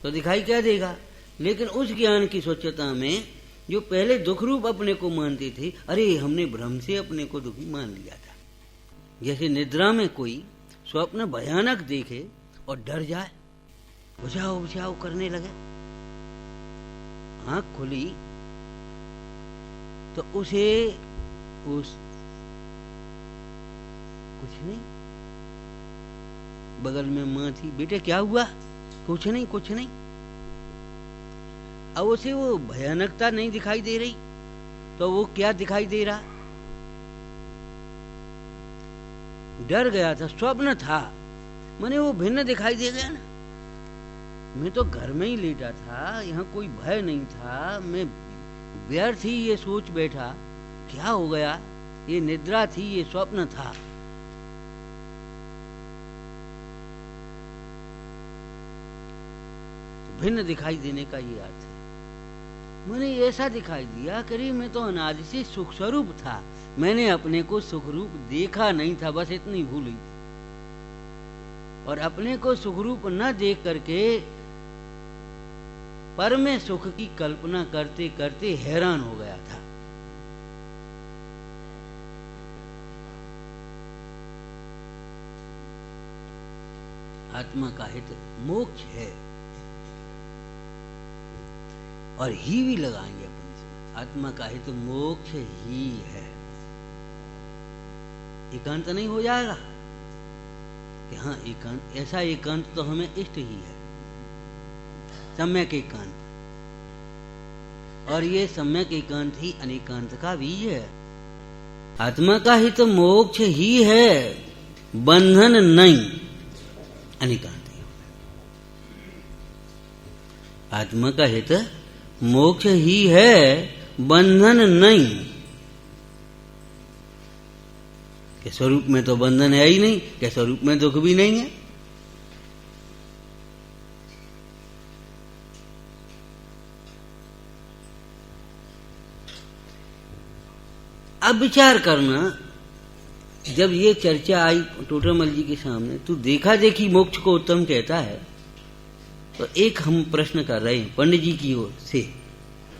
तो दिखाई क्या देगा? लेकिन उस ज्ञान की स्वच्छता में जो पहले दुख रूप अपने को मानती थी, अरे हमने भ्रम से अपने को दुखी मान लिया था। जैसे निद्रा में कोई स्वप्न भयानक देखे और डर जाए, बुझाओ बुझाओ करने लगे, आंख खुली तो उसे उस कुछ नहीं, बगल में माँ थी, बेटे क्या हुआ? कुछ नहीं कुछ नहीं। अब उसे वो भयानकता नहीं दिखाई दे रही, तो वो क्या दिखाई दे रहा? डर गया था, स्वप्न था, माने वो भिन्न दिखाई दे गया ना। मैं तो घर में ही लेटा था, यहाँ कोई भय नहीं था, मैं व्यर्थ ही ये सोच बैठा, क्या हो गया? ये निद्रा थी, ये स्वप्न था। भिन्न दिखाई देने का ये अर्थ है। मैंने ऐसा दिखाई दिया कि मैं तो अनादि से सुख स्वरूप था, मैंने अपने को सुखरूप देखा नहीं था, बस इतनी भूल हुई। और अपने को सुखरूप न देख करके पर में सुख की कल्पना करते करते हैरान हो गया था। आत्मा का हित मोक्ष है, और ही भी लगाएंगे अपन इसमें। आत्मा का हित मोक्ष ही है। एकांत नहीं हो जाएगा कि हाँ एकांत, ऐसा एकांत तो हमें इष्ट ही है, सम्यक एकांत। और ये सम्यक एकांत ही अनेकांत का बीज है। आत्मा का हित मोक्ष ही है, बंधन नहीं, अनेकांत ही। आत्मा का हित मोक्ष ही है, बंधन नहीं। के स्वरूप में तो बंधन है ही नहीं, के स्वरूप में दुख भी नहीं है। अब विचार करना, जब ये चर्चा आई टोटरमल जी के सामने, तो देखा देखी मोक्ष को उत्तम कहता है, तो एक हम प्रश्न कर रहे हैं पंडित जी की ओर से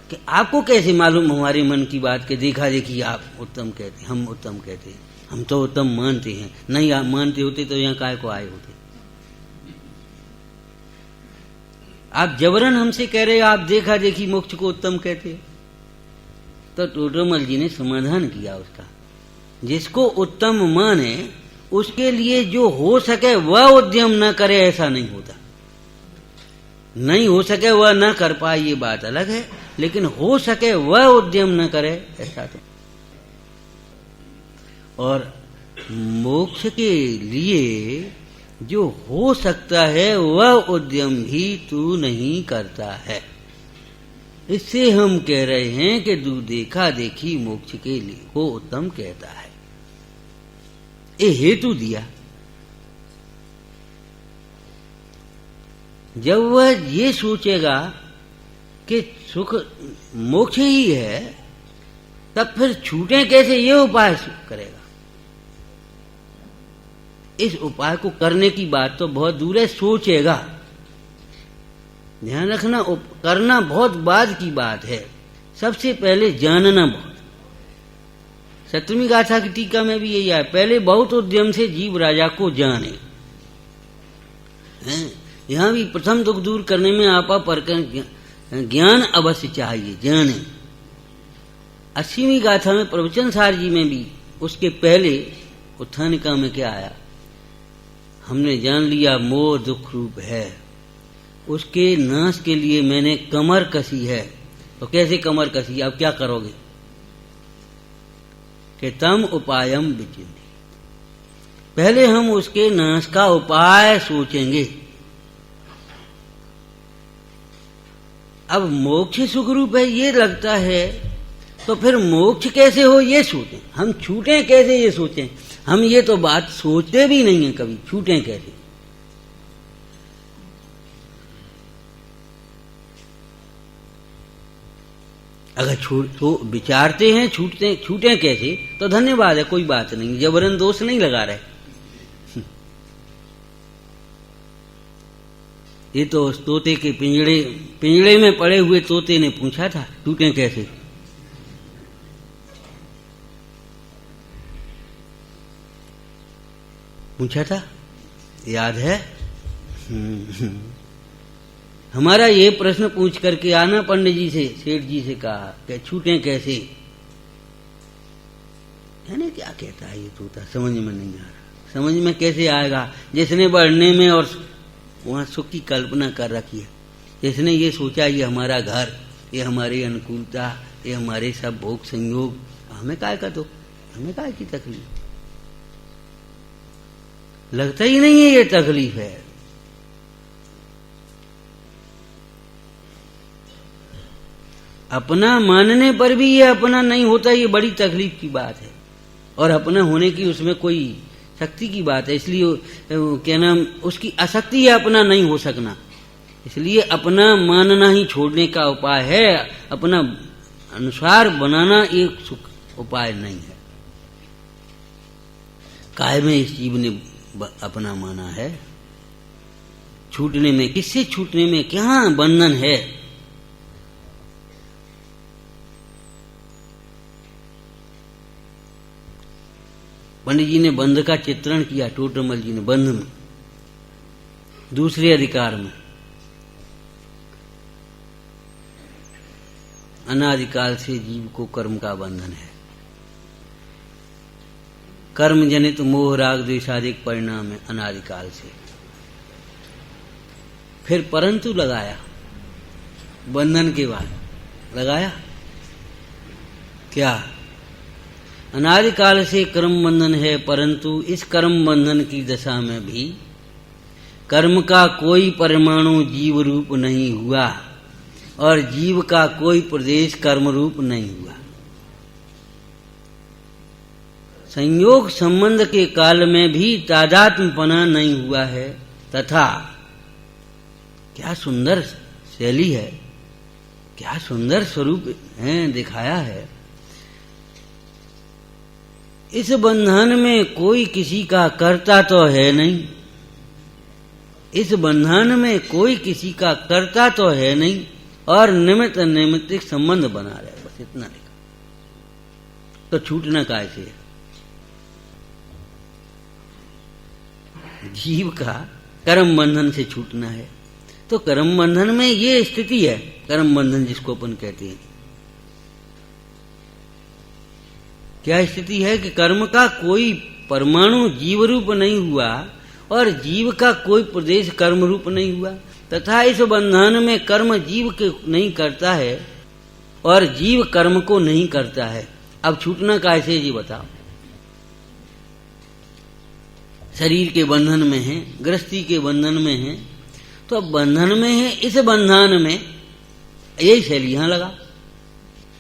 कि आपको कैसे मालूम हमारे मन की बात के देखा देखी आप उत्तम कहते, हम उत्तम कहते हैं? हम तो उत्तम मानते हैं, नहीं आप मानते होते तो यहाँ काय को आए होते? आप जबरन हमसे कह रहे आप देखा देखी मोक्ष को उत्तम कहते हैं। तो टोटरमल जी ने समाधान किया उसका, जिसको उत्तम माने उसके लिए जो हो सके वह उद्यम न करे, ऐसा नहीं होता। नहीं हो सके वह न कर पाए ये बात अलग है, लेकिन हो सके वह उद्यम न करे, ऐसा तो। और मोक्ष के लिए जो हो सकता है वह उद्यम भी तू नहीं करता है। इससे हम कह रहे हैं कि तू देखा देखी मोक्ष के लिए को उत्तम कहता है। ये हेतु दिया। जब वह ये सोचेगा कि सुख मोक्ष ही है, तब फिर छूटे कैसे ये उपाय करेगा। इस उपाय को करने की बात तो बहुत दूर है, सोचेगा। ध्यान रखना, करना बहुत बाद की बात है, सबसे पहले जानना बहुत। सप्तमी गाथा की टीका में भी यही है, पहले बहुत उद्यम से जीव राजा को जाने। यहां भी प्रथम दुख दूर करने में आपा पर ज्ञान अवश्य चाहिए, जाने। 80वीं गाथा में प्रवचन सार जी में भी उसके पहले उत्थानिका में क्या आया, हमने जान लिया मोह दुख रूप है, उसके नाश के लिए मैंने कमर कसी है। तो कैसे कमर कसी, अब क्या करोगे? कि तम उपायम विचिन्ति, पहले हम उसके नाश का उपाय सोचेंगे। अब मोक्ष सुख रूप है ये लगता है, तो फिर मोक्ष कैसे हो ये सोचें, हम छूटें कैसे ये सोचें। हम ये तो बात सोचते भी नहीं है कभी, छूटें कैसे। अगर तो विचारते हैं छूटें कैसे, तो धन्यवाद है, कोई बात नहीं, जबरन दोष नहीं लगा रहे। ये तो तोते के पिंजड़े में पड़े हुए तोते ने पूछा था, टूटें कैसे। पूछा था, याद है। हमारा ये प्रश्न पूछ करके आना पंडित जी से, सेठ जी से कहा कि छूटें कैसे। यानी क्या कहता है ये तोता, समझ में नहीं आ रहा। समझ में कैसे आएगा जिसने बढ़ने में और वहां सुख की कल्पना कर रखी है, जिसने ये सोचा ये हमारा घर, ये हमारी अनुकूलता, ये हमारे सब भोग संयोग, हमें काय का दुख, हमें काय की तकलीफ। लगता ही नहीं है ये तकलीफ है। अपना मानने पर भी ये अपना नहीं होता, ये बड़ी तकलीफ की बात है। और अपना होने की उसमें कोई शक्ति की बात है, इसलिए क्या नाम, उसकी आसक्ति है अपना नहीं हो सकना। इसलिए अपना मानना ही छोड़ने का उपाय है, अपना अनुसार बनाना एक सुख उपाय नहीं है। काय में इस जीव ने अपना माना है, छूटने में, किससे छूटने में क्या बंधन है। पंडित जी ने बंध का चित्रण किया, टोटरमल जी ने बंध में, दूसरे अधिकार में। अनादिकाल से जीव को कर्म का बंधन है, कर्म जनित मोह राग द्वेषादिक परिणाम है अनादिकाल से। फिर परंतु लगाया, बंधन के बाद लगाया क्या, अनादिकाल से कर्म बंधन है, परंतु इस कर्म बंधन की दशा में भी कर्म का कोई परमाणु जीव रूप नहीं हुआ और जीव का कोई प्रदेश कर्म रूप नहीं हुआ। संयोग संबंध के काल में भी तादात्म्यपना नहीं हुआ है, तथा क्या सुंदर शैली है, क्या सुंदर स्वरूप है दिखाया है। इस बंधन में कोई किसी का कर्ता तो है नहीं, इस बंधन में कोई किसी का कर्ता तो है नहीं, और निमित्त नैमित्तिक संबंध बना रहे, बस इतना लिखा। तो छूटना कैसे है, जीव का कर्म बंधन से छूटना है। तो कर्म बंधन में ये स्थिति है, कर्म बंधन जिसको अपन कहते हैं। क्या स्थिति है कि कर्म का कोई परमाणु जीव रूप नहीं हुआ और जीव का कोई प्रदेश कर्म रूप नहीं हुआ, तथा इस बंधन में कर्म जीव के नहीं करता है और जीव कर्म को नहीं करता है। अब छूटना कैसे जी बताओ। शरीर के बंधन में है, गृहस्थी के बंधन में है, तो अब बंधन में है, इस बंधन में यही शैली यहां लगा।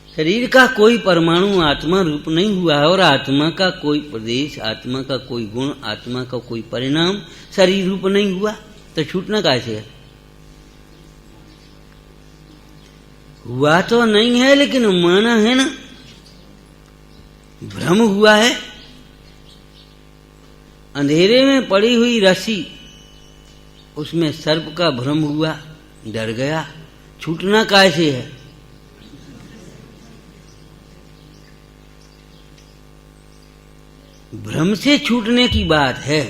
शरीर का कोई परमाणु आत्मा रूप नहीं हुआ है और आत्मा का कोई प्रदेश, आत्मा का कोई गुण, आत्मा का कोई परिणाम शरीर रूप नहीं हुआ, तो छूटना कैसे है। हुआ तो नहीं है लेकिन माना है ना, भ्रम हुआ है। अंधेरे में पड़ी हुई रस्सी, उसमें सर्प का भ्रम हुआ, डर गया, छूटना कैसे है। भ्रम से छूटने की बात है।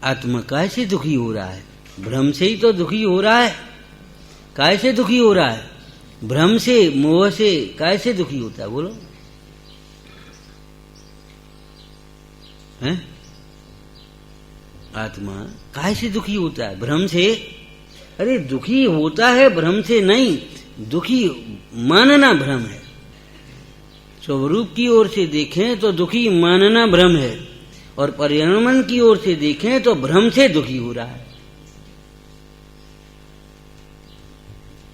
आत्मा कैसे दुखी हो रहा है, भ्रम से ही तो दुखी हो रहा है। कैसे दुखी हो रहा है, भ्रम से, मोह से कैसे दुखी होता है, बोलो हैं। आत्मा कैसे दुखी होता है, भ्रम से। अरे दुखी होता है भ्रम से नहीं, दुखी मानना भ्रम है, स्वरूप की ओर से देखें तो दुखी मानना भ्रम है, और परिणाम की ओर से देखें तो भ्रम से दुखी हो रहा है।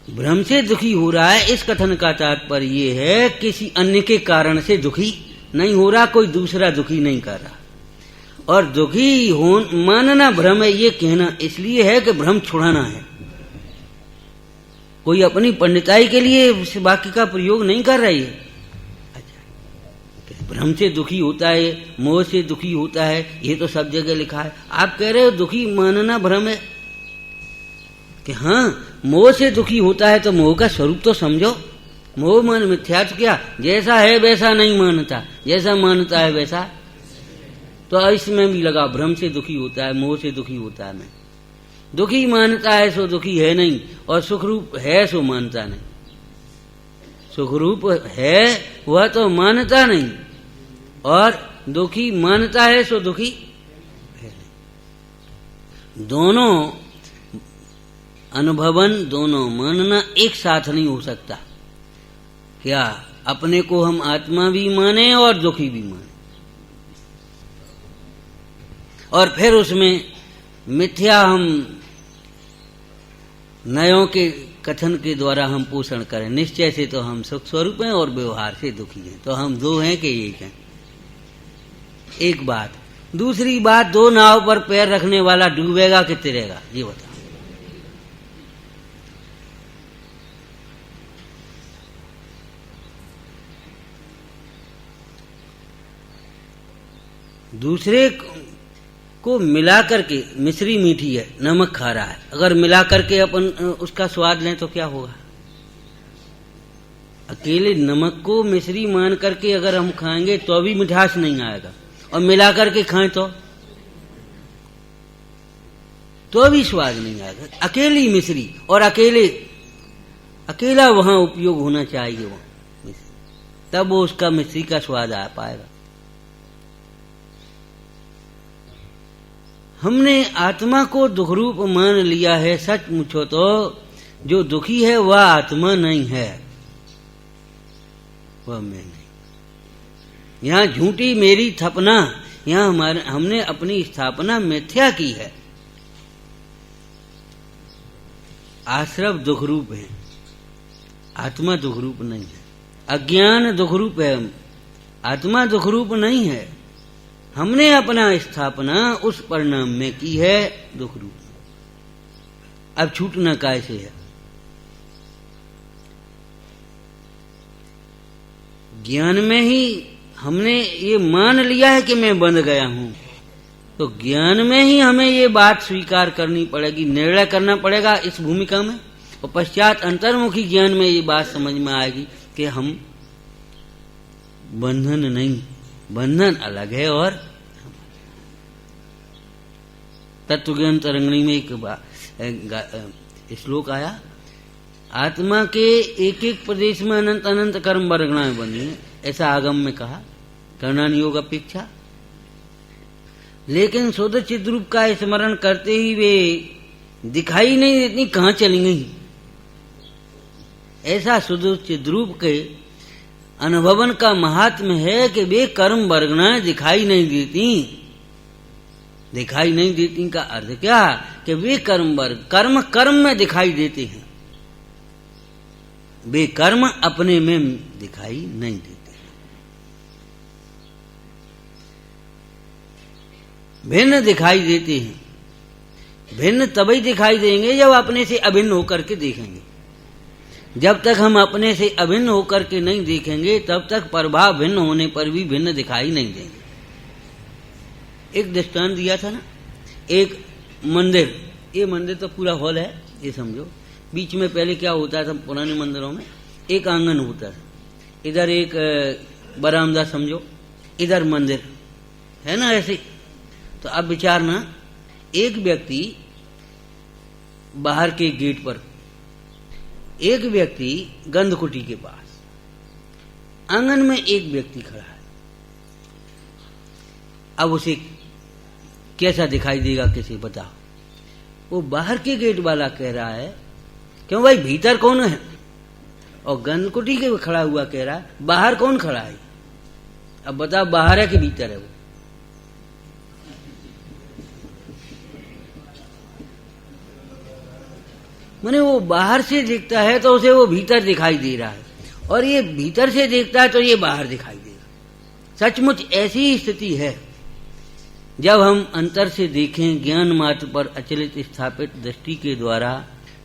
भ्रम से दुखी हो रहा है, इस कथन का तात्पर्य ये है किसी अन्य के कारण से दुखी नहीं हो रहा, कोई दूसरा दुखी नहीं कर रहा। और दुखी हो मानना भ्रम है, ये कहना इसलिए है कि भ्रम छुड़ाना है। कोई अपनी पंडिताई के लिए इस वाक्य का प्रयोग नहीं कर रही है। अच्छा, भ्रम से दुखी होता है, मोह से दुखी होता है, ये तो सब जगह लिखा है। आप कह रहे हो दुखी मानना भ्रम है कि हाँ, मोह से दुखी होता है तो मोह का स्वरूप तो समझो। मोह मन मिथ्या तो क्या, जैसा है वैसा नहीं मानता, जैसा मानता है वैसा। तो इसमें भी लगा, भ्रम से दुखी होता है, मोह से दुखी होता है। मैं दुखी मानता है सो दुखी है नहीं, और सुखरूप है सो मानता नहीं। सुखरूप है वह तो मानता नहीं, और दुखी मानता है सो दुखी है नहीं। दोनों अनुभवन, दोनों मानना एक साथ नहीं हो सकता। क्या अपने को हम आत्मा भी माने और दुखी भी माने, और फिर उसमें मिथ्या हम नयों के कथन के द्वारा हम पोषण करें। निश्चय से तो हम सुख स्वरूप हैं और व्यवहार से दुखी हैं। तो हम दो हैं कि एक हैं? एक बात। दूसरी बात, दो नाव पर पैर रखने वाला डूबेगा कि तैरेगा, ये बताओ। दूसरे को मिला करके, मिश्री मीठी है, नमक खा रहा है, अगर मिला करके अपन उसका स्वाद लें तो क्या होगा? अकेले नमक को मिश्री मान करके अगर हम खाएंगे तो भी मिठास नहीं आएगा, और मिला करके खाएं तो भी स्वाद नहीं आएगा। अकेली मिश्री, और अकेला वहां उपयोग होना चाहिए वहां, तब वो उसका मिश्री का स्वाद आ पाएगा। हमने आत्मा को दुख रूप मान लिया है। सच मुझो तो जो दुखी है वह आत्मा नहीं है, वह मैं नहीं। यहां झूठी मेरी थपना, यहां हमने अपनी स्थापना मिथ्या की है। आश्रव दुख रूप है, आत्मा दुख रूप नहीं है। अज्ञान दुख रूप है, आत्मा दुख रूप नहीं है। हमने अपना स्थापना उस परिणाम में की है दुख रूप। अब छूटना कैसे है? ज्ञान में ही हमने ये मान लिया है कि मैं बंध गया हूं, तो ज्ञान में ही हमें ये बात स्वीकार करनी पड़ेगी, निर्णय करना पड़ेगा इस भूमिका में। और पश्चात अंतर्मुखी ज्ञान में ये बात समझ में आएगी कि हम बंधन नहीं, बंधन अलग है। और तत्वज्ञान तरंगिणी में एक श्लोक आया, आत्मा के एक एक प्रदेश में अनंत अनंत कर्म वर्गणाएं बनी है, ऐसा आगम में कहा, कर्णान योग अपेक्षा। लेकिन शुद्ध चिद्रूप का स्मरण करते ही वे दिखाई नहीं देती, कहां चली गई। ऐसा शुद्ध चिद्रूप के अनुभवन का महात्म्य है कि वे कर्म वर्गणाएं दिखाई नहीं देती। दिखाई नहीं देती का अर्थ क्या? कि वे कर्म वर्ग कर्म में दिखाई देते हैं, वे कर्म अपने में दिखाई नहीं देते। भिन्न दिखाई देते हैं। भिन्न तभी दिखाई देंगे जब अपने से अभिन्न होकर के देखेंगे। जब तक हम अपने से अभिन्न होकर के नहीं देखेंगे तब तक प्रभाव भिन्न होने पर भी भिन्न दिखाई नहीं देंगे। एक दृष्टांत दिया था ना, एक मंदिर, ये मंदिर तो पूरा हॉल है ये समझो, बीच में पहले क्या होता था पुराने मंदिरों में, एक आंगन होता था, इधर एक बरामदा समझो, इधर मंदिर है ना ऐसे। तो अब विचारना, एक व्यक्ति बाहर के गेट पर, एक व्यक्ति गंधकुटी के पास, आंगन में एक व्यक्ति खड़ा है। अब उसे कैसा दिखाई देगा किसी बताओ? वो बाहर के गेट वाला कह रहा है, क्यों भाई भीतर कौन है? और गनकुटी के खड़ा हुआ कह रहा है बाहर कौन खड़ा है? अब बताओ बाहर है कि भीतर है? वो माने वो बाहर से देखता है तो उसे वो भीतर दिखाई दे रहा है, और ये भीतर से देखता है तो ये बाहर दिखाई देगा। सचमुच ऐसी स्थिति है जब हम अंतर से देखें ज्ञान मात्र पर अचलित स्थापित दृष्टि के द्वारा,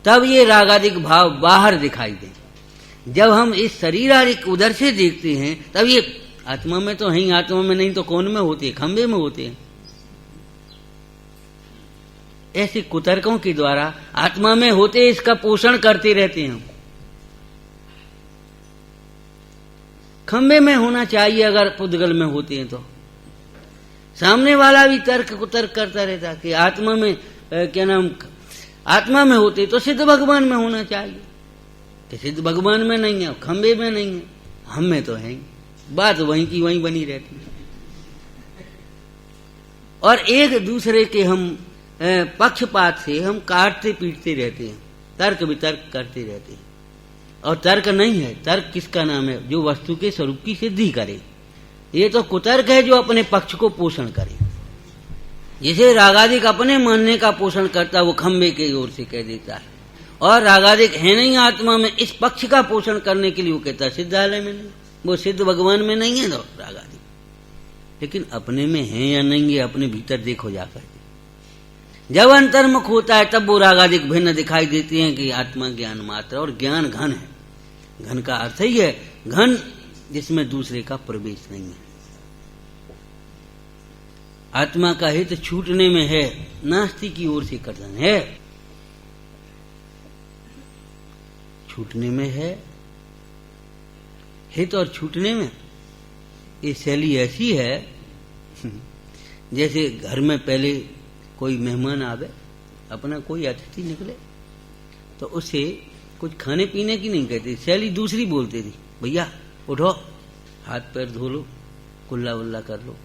तब ये रागादिक भाव बाहर दिखाई दे। जब हम इस शरीर आदिक उधर से देखते हैं तब ये आत्मा में तो है, आत्मा में नहीं तो कौन में होते हैं? खंबे में होते हैं। ऐसे कुतर्कों के द्वारा आत्मा में होते इसका पोषण करते रहते हैं। खंबे में होना चाहिए अगर पुद्गल में होते हैं तो। सामने वाला भी तर्क कुतर्क करता रहता कि आत्मा में क्या नाम, आत्मा में होते तो सिद्ध भगवान में होना चाहिए, कि सिद्ध भगवान में नहीं है, खंबे में नहीं है, हम में तो है। बात वहीं की वहीं बनी रहती है, और एक दूसरे के हम पक्षपात से हम काटते पीटते रहते हैं, तर्क वितर्क करते रहते हैं। और तर्क नहीं है, तर्क किसका नाम है? जो वस्तु के स्वरूप की सिद्धि करे। ये तो कुतर्क है जो अपने पक्ष को पोषण करे। जिसे रागादिक अपने मानने का पोषण करता है वो खंबे की ओर से कह देता है, और रागादिक है नहीं आत्मा में, इस पक्ष का पोषण करने के लिए वो कहता है सिद्धालय में नहीं, वो सिद्ध भगवान में नहीं है तो रागादिक। लेकिन अपने में है या नहीं है, अपने भीतर देखो जाकर। जब अंतर्मुख होता है तब वो रागादिक भिन्न दिखाई देते हैं कि आत्मा ज्ञान मात्र, और ज्ञान घन है। घन का अर्थ ही है घन जिसमें दूसरे का प्रवेश नहीं है। आत्मा का हित छूटने में है, नास्ति की ओर से कथन है। छूटने में है हित, और छूटने में ये शैली ऐसी है जैसे घर में पहले कोई मेहमान आवे, अपना कोई अतिथि निकले तो उसे कुछ खाने पीने की नहीं कहती, शैली दूसरी बोलती थी, भैया उठो, हाथ पैर धो लो, कुल्ला वुल्ला कर लो।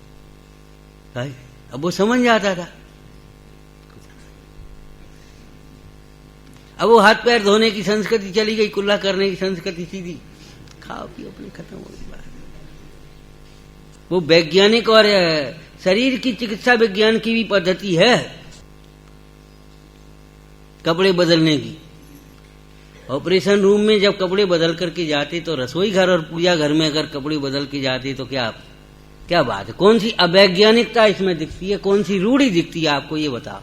भाई अब वो समझ जाता था। अब वो हाथ पैर धोने की संस्कृति चली गई, कुल्ला करने की संस्कृति सीधी खाओ पियो अपने खत्म हो गई बात। वो वैज्ञानिक और शरीर की चिकित्सा विज्ञान की भी पद्धति है कपड़े बदलने की। ऑपरेशन रूम में जब कपड़े बदल करके जाते तो रसोई घर और पूजा घर में अगर कपड़े बदल के जाते तो क्या बात है? कौन सी अवैज्ञानिकता इसमें दिखती है, कौन सी रूढ़ी दिखती है आपको, ये बताओ।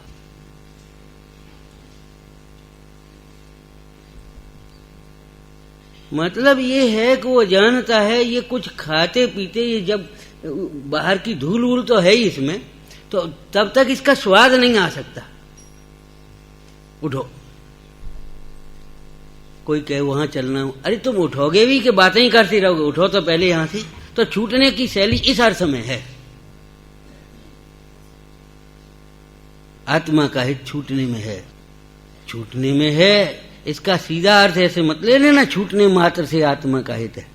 मतलब ये है कि वो जानता है ये कुछ खाते पीते, ये जब बाहर की धूल वूल तो है ही इसमें, तो तब तक इसका स्वाद नहीं आ सकता। उठो, कोई कहे वहां चलना हो, अरे तुम उठोगे भी कि बातें ही करते रहोगे? उठो तो पहले यहां से। तो छूटने की शैली इस अर्थ में है, आत्मा का हित छूटने में है। छूटने में है इसका सीधा अर्थ ऐसे मत ले लेना छूटने मात्र से आत्मा का हित है।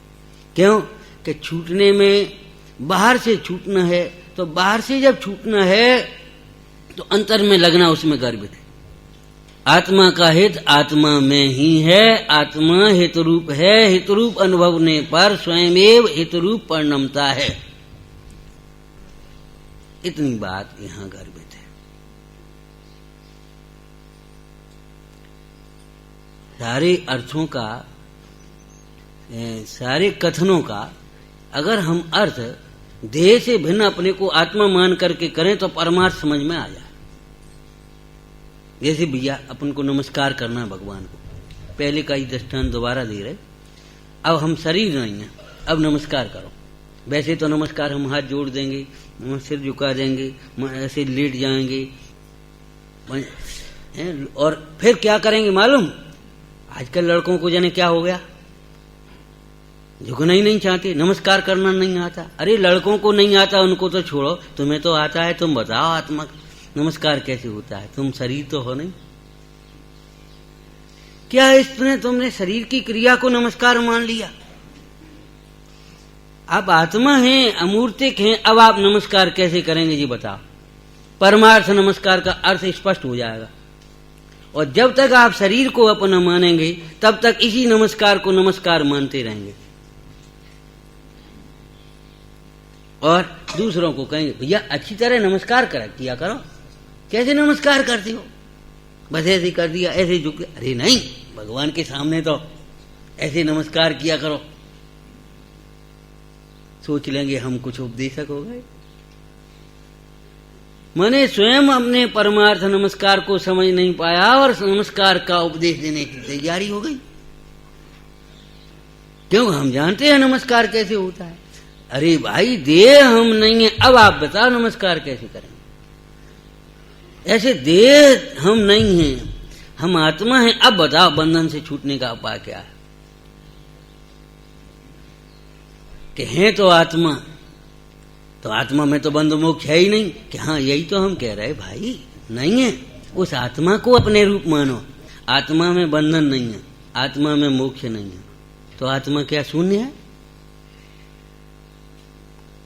क्यों कि छूटने में बाहर से छूटना है, तो बाहर से जब छूटना है तो अंतर में लगना उसमें गर्भित है। आत्मा का हित आत्मा में ही है, आत्मा हित रूप है, हित रूप अनुभवने पर स्वयं हित रूप परिणमता है। इतनी बात यहां गर्भित है। सारे अर्थों का, सारे कथनों का अगर हम अर्थ देह से भिन्न अपने को आत्मा मान करके करें तो परमार्थ समझ में आ जाए। जैसे भैया अपन को नमस्कार करना भगवान को, पहले का ही दृष्टांत दोबारा दे रहे। अब हम शरीर नहीं है, अब नमस्कार करो। वैसे तो नमस्कार हम हाथ जोड़ देंगे, सिर झुका देंगे, ऐसे लेट जाएंगे, और फिर क्या करेंगे मालूम? आजकल लड़कों को जाने क्या हो गया, झुकना ही नहीं चाहते, नमस्कार करना नहीं आता। अरे लड़कों को नहीं आता उनको तो छोड़ो, तुम्हें तो आता है, तुम बताओ आत्मा नमस्कार कैसे होता है? तुम शरीर तो हो नहीं। क्या इसने तुमने शरीर की क्रिया को नमस्कार मान लिया? आप आत्मा हैं, अमूर्तिक हैं, अब आप नमस्कार कैसे करेंगे जी बताओ? परमार्थ नमस्कार का अर्थ स्पष्ट हो जाएगा। और जब तक आप शरीर को अपना मानेंगे तब तक इसी नमस्कार को नमस्कार मानते रहेंगे और दूसरों को कहेंगे भैया अच्छी तरह नमस्कार किया करो। कैसे नमस्कार करते हो? बस ऐसे कर दिया, ऐसे झुक गया। अरे नहीं, भगवान के सामने तो ऐसे नमस्कार किया करो। सोच लेंगे हम कुछ उपदेशक हो गए। मैंने स्वयं अपने परमार्थ नमस्कार को समझ नहीं पाया और नमस्कार का उपदेश देने की तैयारी हो गई। क्यों? हम जानते हैं नमस्कार कैसे होता है। अरे भाई, देह हम नहीं है, अब आप बताओ नमस्कार कैसे करें? ऐसे देह हम नहीं हैं, हम आत्मा हैं। अब बताओ बंधन से छूटने का उपाय क्या है? कि हैं तो आत्मा, तो आत्मा में तो बंध मोक्ष है ही नहीं। कि हाँ, यही तो हम कह रहे भाई, नहीं है। उस आत्मा को अपने रूप मानो। आत्मा में बंधन नहीं है, आत्मा में मोक्ष नहीं है। तो आत्मा क्या शून्य है?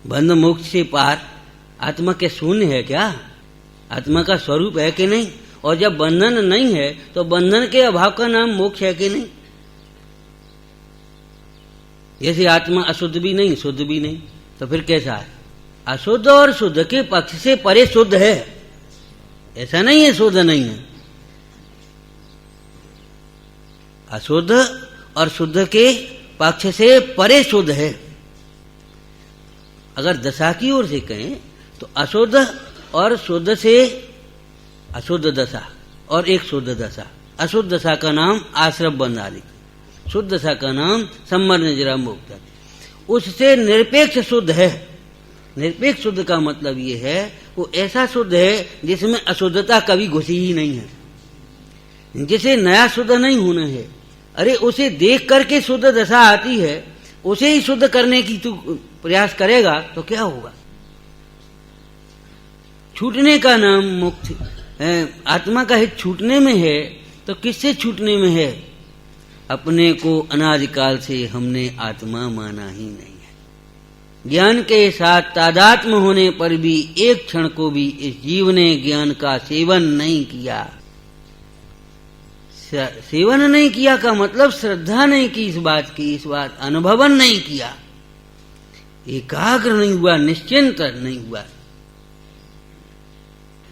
बंध मोक्ष से पार आत्मा क्या शून्य है क्या? आत्मा का स्वरूप है कि नहीं? और जब बंधन नहीं है तो बंधन के अभाव का नाम मोक्ष है कि नहीं? जैसे आत्मा अशुद्ध भी नहीं, शुद्ध भी नहीं, तो फिर कैसा है? अशुद्ध और शुद्ध के पक्ष से परे शुद्ध है, ऐसा नहीं है शुद्ध नहीं है। अशुद्ध और शुद्ध के पक्ष से परे शुद्ध है। अगर दशा की ओर से कहें तो अशुद्ध और शुद्ध से अशुद्ध दशा और एक शुद्ध दशा। अशुद्ध दशा का नाम आश्रम बंधाली, शुद्ध दशा का नाम संवर्ण जरा मुक्त। उससे निरपेक्ष शुद्ध है। निरपेक्ष शुद्ध का मतलब ये है वो ऐसा शुद्ध है जिसमें अशुद्धता कभी घुसी ही नहीं है, जिसे नया शुद्ध नहीं होना है। अरे उसे देख करके शुद्ध दशा आती है, उसे ही शुद्ध करने की तू प्रयास करेगा तो क्या होगा? छूटने का नाम मुक्ति है। आत्मा का हित छूटने में है, तो किससे छूटने में है? अपने को अनादिकाल से हमने आत्मा माना ही नहीं है। ज्ञान के साथ तादात्म्य होने पर भी एक क्षण को भी इस जीव ने ज्ञान का सेवन नहीं किया। सेवन नहीं किया का मतलब श्रद्धा नहीं की इस बात की, इस बात अनुभवन नहीं किया, एकाग्र नहीं हुआ, निश्चिंत नहीं हुआ।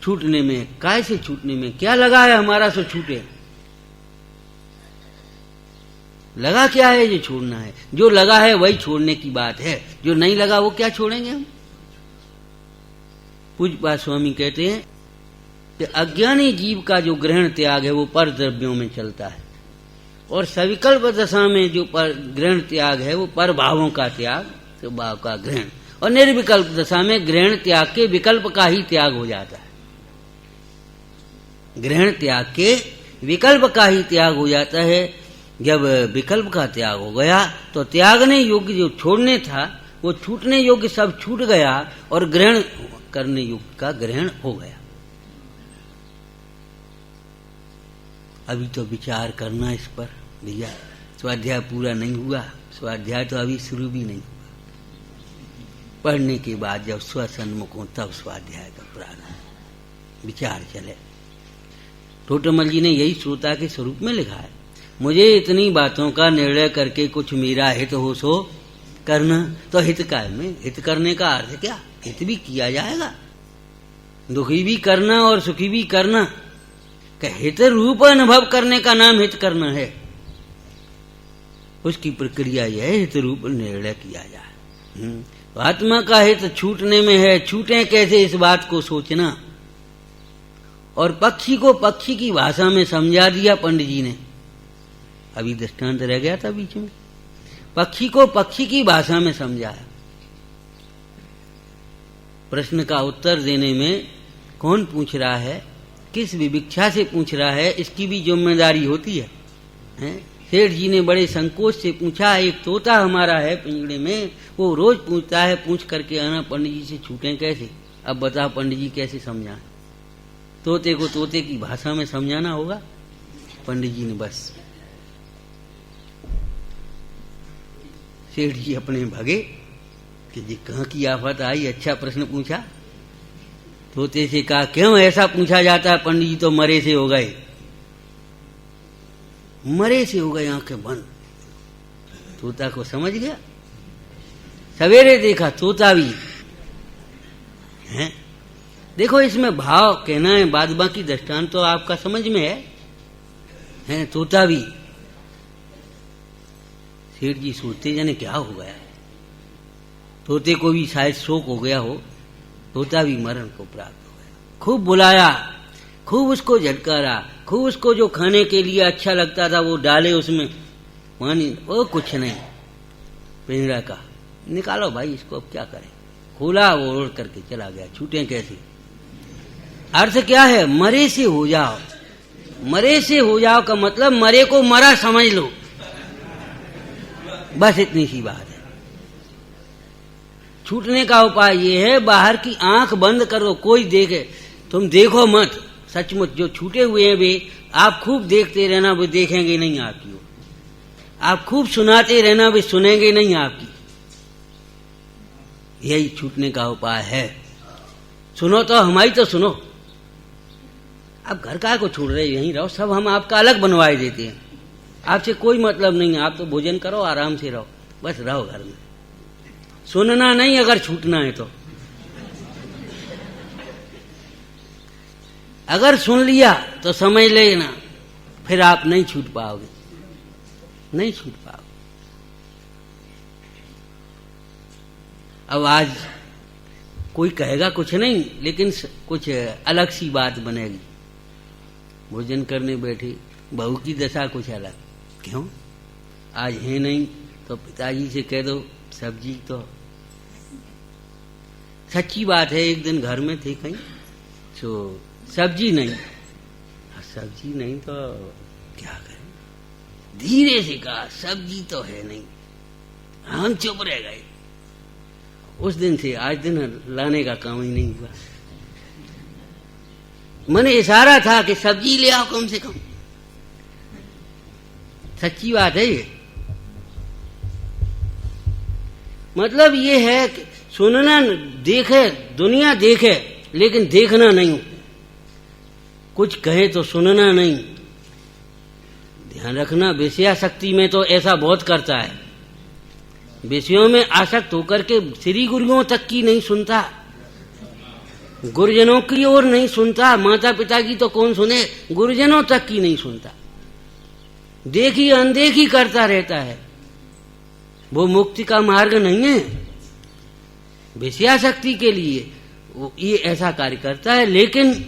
छूटने में, कैसे छूटने में? क्या लगा है हमारा सो छूटे? लगा क्या है जो छोड़ना है? जो लगा है वही छोड़ने की बात है, जो नहीं लगा वो क्या छोड़ेंगे हम? पूज्यपाद स्वामी कहते हैं कि अज्ञानी जीव का जो ग्रहण त्याग है वो पर द्रव्यों में चलता है, और सविकल्प दशा में जो पर ग्रहण त्याग है वो पर भावों का त्याग, तो भाव का ग्रहण, और निर्विकल्प दशा में ग्रहण त्याग के विकल्प का ही त्याग हो जाता है। ग्रहण त्याग के विकल्प का ही त्याग हो जाता है। जब विकल्प का त्याग हो गया तो त्यागने योग्य जो छोड़ने था वो छूटने योग्य सब छूट गया और ग्रहण करने योग्य का ग्रहण हो गया। अभी तो विचार करना इस पर भैया। स्वाध्याय पूरा नहीं हुआ, स्वाध्याय तो अभी शुरू भी नहीं हुआ। पढ़ने के बाद जब स्वसन्मुख हो तब स्वाध्याय का प्रारंभ, विचार चले। टोटमल जी ने यही श्रोता के स्वरूप में लिखा है, मुझे इतनी बातों का निर्णय करके कुछ मेरा हित हो सो करना। तो हित काय में? हित करने का अर्थ क्या? हित भी किया जाएगा, दुखी भी करना और सुखी भी करना। हित रूप अनुभव करने का नाम हित करना है। उसकी प्रक्रिया यह है, हित रूप निर्णय किया जाए। आत्मा का हित छूटने में है। छूटे कैसे, इस बात को सोचना। और पक्षी को पक्षी की भाषा में समझा दिया पंडित जी ने। अभी दृष्टांत रह गया था बीच में। पक्षी को पक्षी की भाषा में समझाया। प्रश्न का उत्तर देने में कौन पूछ रहा है, किस विविक्षा से पूछ रहा है, इसकी भी जिम्मेदारी होती है, सेठ जी ने बड़े संकोच से पूछा। एक तोता हमारा है पिंजड़े में, वो रोज पूछता है, पूछ करके आना पंडित जी से छूटें कैसे। अब बताओ पंडित जी कैसे समझाएं? तोते को तोते की भाषा में समझाना होगा। पंडित जी ने बस, सेठ जी अपने भगे कि जी कहाँ की आफत आई, अच्छा प्रश्न पूछा। तोते से कहा, क्यों ऐसा पूछा जाता है? पंडित जी तो मरे से हो गए। मरे से हो गए आंखें बंद। तोता को समझ गया, सवेरे देखा तोता भी है। देखो इसमें भाव कहना है, बाद बाकी दृष्टांत तो आपका समझ में है तोता भी। सेठ जी सोचते जाने क्या हो गया, तोते को भी शायद शोक हो गया हो, तोता भी मरण को प्राप्त हो गया। खूब बुलाया, खूब उसको झटकारा, खूब उसको जो खाने के लिए अच्छा लगता था वो डाले उसमें पानी, वो कुछ नहीं। पिंजरा का निकालो भाई इसको, अब क्या करें। खोला, वो उड़ करके चला गया, छूटे कैसे। अर्थ क्या है, मरे से हो जाओ। मरे से हो जाओ का मतलब मरे को मरा समझ लो, बस इतनी सी बात है। छूटने का उपाय ये है, बाहर की आंख बंद करो, कोई देखे तुम देखो मत। सचमुच जो छूटे हुए हैं वे आप खूब देखते रहना, वे देखेंगे नहीं आपकी ओर। आप खूब सुनाते रहना, वे सुनेंगे नहीं आपकी। यही छूटने का उपाय है। सुनो तो हमारी तो सुनो। आप घर का को छोड़ रहे, यहीं रहो, सब हम आपका अलग बनवाए देते हैं। आपसे कोई मतलब नहीं है, आप तो भोजन करो, आराम से रहो, बस रहो घर में। सुनना नहीं अगर छूटना है तो। अगर सुन लिया तो समझ लेना, फिर आप नहीं छूट पाओगे, नहीं छूट पाओगे। अब आज कोई कहेगा कुछ नहीं, लेकिन कुछ अलग सी बात बनेगी। भोजन करने बैठे, बहू की दशा कुछ अलग। क्यों? आज है नहीं तो पिताजी से कह दो सब्जी तो। सच्ची बात है, एक दिन घर में थे कहीं, तो सब्जी नहीं। सब्जी नहीं तो क्या करें, धीरे से कहा सब्जी तो है नहीं। हम चुप रह गए। उस दिन से आज दिन लाने का काम ही नहीं हुआ। मैंने इशारा था कि सब्जी ले आओ कम से कम। सच्ची बात है ये। मतलब ये है कि सुनना देखे, दुनिया देखे, लेकिन देखना नहीं। कुछ कहे तो सुनना नहीं। ध्यान रखना, विषयाशक्ति में तो ऐसा बहुत करता है। विषयों में आसक्त होकर के श्री गुरुओं तक की नहीं सुनता, गुरुजनों की ओर नहीं सुनता। माता पिता की तो कौन सुने, गुरुजनों तक की नहीं सुनता। देखी अनदेखी करता रहता है। वो मुक्ति का मार्ग नहीं है। विषयाशक्ति के लिए वो ये ऐसा कार्य करता है, लेकिन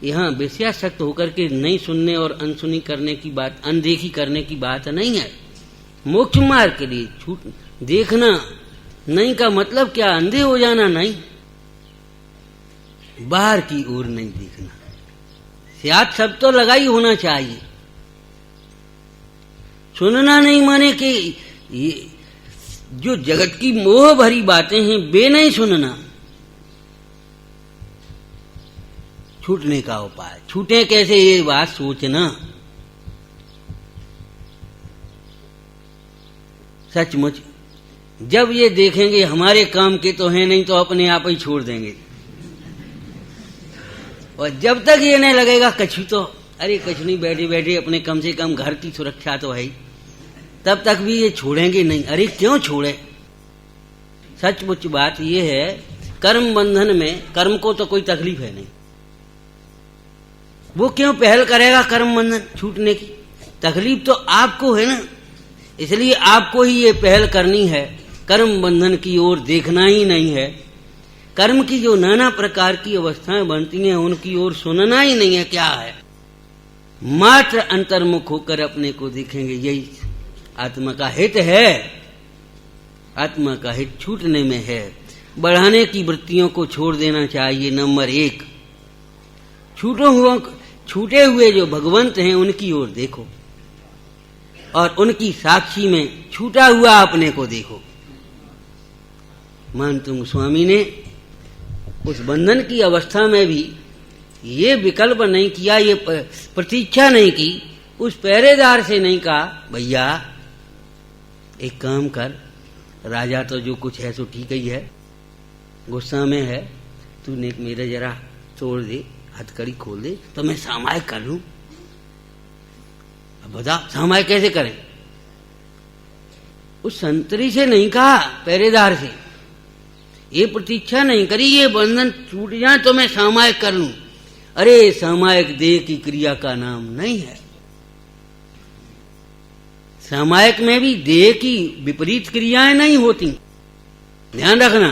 यहाँ विषयाशक्त होकर के नहीं सुनने और अनसुनी करने की बात, अनदेखी करने की बात नहीं है। मोक्ष मार्ग के लिए छूट देखना नहीं का मतलब क्या, अंधे हो जाना नहीं, बाहर की ओर नहीं देखना। शायद सब तो लगा ही होना चाहिए। सुनना नहीं माने कि ये जो जगत की मोह भरी बातें हैं वे नहीं सुनना। छूटने का उपाय, छूटे कैसे ये बात सोचना। सचमुच जब ये देखेंगे हमारे काम के तो हैं नहीं, तो अपने आप ही छोड़ देंगे। और जब तक ये नहीं लगेगा कछु तो, अरे कुछ नहीं, बैठे बैठे अपने कम से कम घर की सुरक्षा तो है, तब तक भी ये छोड़ेंगे नहीं। अरे क्यों छोड़े। सचमुच बात ये है, कर्म बंधन में कर्म को तो कोई तकलीफ है नहीं। वो क्यों पहल करेगा कर्म बंधन छूटने की। तकलीफ तो आपको है ना, इसलिए आपको ही ये पहल करनी है। कर्म बंधन की ओर देखना ही नहीं है। कर्म की जो नाना प्रकार की अवस्थाएं बनती हैं उनकी ओर सुनना ही नहीं है। क्या है, मात्र अंतर्मुख होकर अपने को देखेंगे। यही आत्मा का हित है। आत्मा का हित छूटने में है। बढ़ाने की वृत्तियों को छोड़ देना चाहिए। नंबर 1, छूटे हुए जो भगवंत हैं उनकी ओर देखो और उनकी साक्षी में छूटा हुआ अपने को देखो। मानतुंग स्वामी ने उस बंधन की अवस्था में भी ये विकल्प नहीं किया, ये प्रतीक्षा नहीं की, उस पहरेदार से नहीं कहा भैया एक काम कर, राजा तो जो कुछ है सो ठीक ही है, गुस्सा में है, तूने मेरे जरा तोड़ दे, हथकड़ी खोल दे तो मैं सामायिक कर लूं। अब बताओ सामायिक कैसे करें? उस संतरी से नहीं कहा, पहरेदार से ये प्रतीक्षा नहीं करी ये बंधन छूट जाए तो मैं सामायिक कर लूं। अरे सामायिक देह की क्रिया का नाम नहीं है। सामायिक में भी देह की विपरीत क्रियाएं नहीं होती, ध्यान रखना।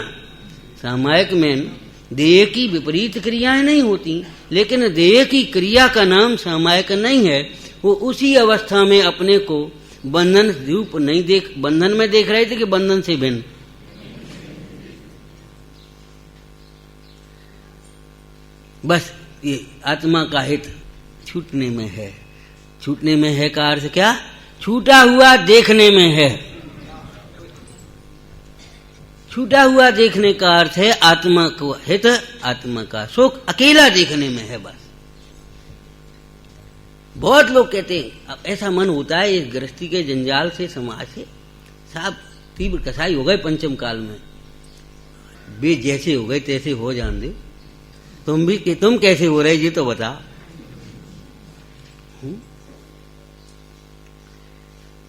सामायिक में देह की विपरीत क्रियाएं नहीं होती, लेकिन देह की क्रिया का नाम सामायिक नहीं है। वो उसी अवस्था में अपने को बंधन रूप नहीं देख, बंधन में देख रहे थे कि बंधन से भिन्न। बस ये आत्मा का हित छूटने में है। छूटने में है का अर्थ क्या? छूटा हुआ देखने में है। छूटा हुआ देखने का अर्थ है आत्मा को हित, आत्मा का सुख अकेला देखने में है। बस बहुत लोग कहते हैं, अब ऐसा मन होता है इस गृहस्थी के जंजाल से, समाज से, साहब तीव्र कसाई हो गए पंचम काल में, वे जैसे हो गए तैसे हो जान दे। तुम भी कि तुम कैसे हो रहे ये तो बताओ।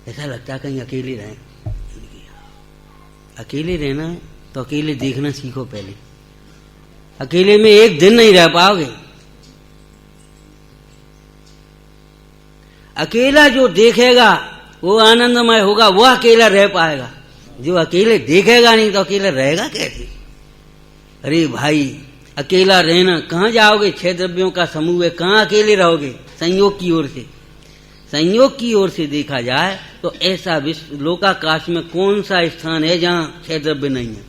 ऐसा लगता है कहीं अकेले रहें। अकेले रहना है तो अकेले देखना सीखो पहले। अकेले में एक दिन नहीं रह पाओगे। अकेला जो देखेगा वो आनंदमय होगा, वो अकेला रह पाएगा। जो अकेले देखेगा नहीं तो अकेला रहेगा कैसे? अरे भाई अकेला रहना, कहाँ जाओगे? 6 द्रव्यों का समूह है, कहाँ अकेले रहोगे? संयोग की ओर से, संयोग की ओर से देखा जाए तो ऐसा विश्व लोकाकाश में कौन सा स्थान है जहां 6 द्रव्य नहीं है?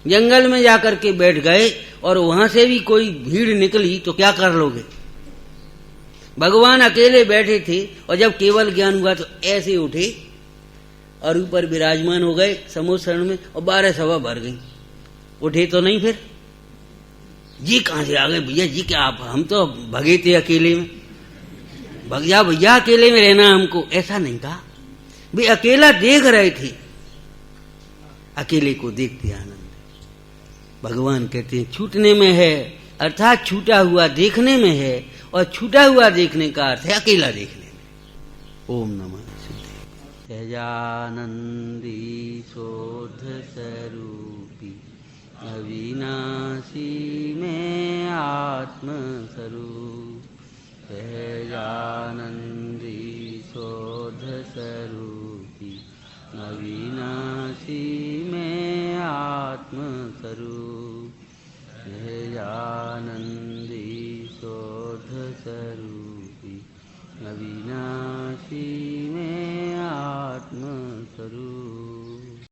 जंगल में जाकर के बैठ गए और वहां से भी कोई भीड़ निकली तो क्या कर लोगे? भगवान अकेले बैठे थे और जब केवल ज्ञान हुआ तो ऐसे उठे और ऊपर विराजमान हो गए समुद्र में और 12 सभा भर गई। उठे तो नहीं, फिर जी कहां से आ गए भैया जी? क्या आप, हम तो भगे थे अकेले में, भग जा भैया अकेले में रहना हमको, ऐसा नहीं कहा। वे अकेला देख रहे थे, अकेले को देखते आनंद। भगवान कहते हैं छूटने में है, अर्थात छूटा हुआ देखने में है, और छूटा हुआ देखने का अर्थ है अकेला देखने में। ओम नमः सिद्धे। सहजानंदी शोध स्वरूपी अविनाशी में आत्म स्वरूप। सहजानंदी शोध स्वरूपी अविनाशी में आत्म स्वरूप। सहजानंदी शोध स्वरूपी अविनाशी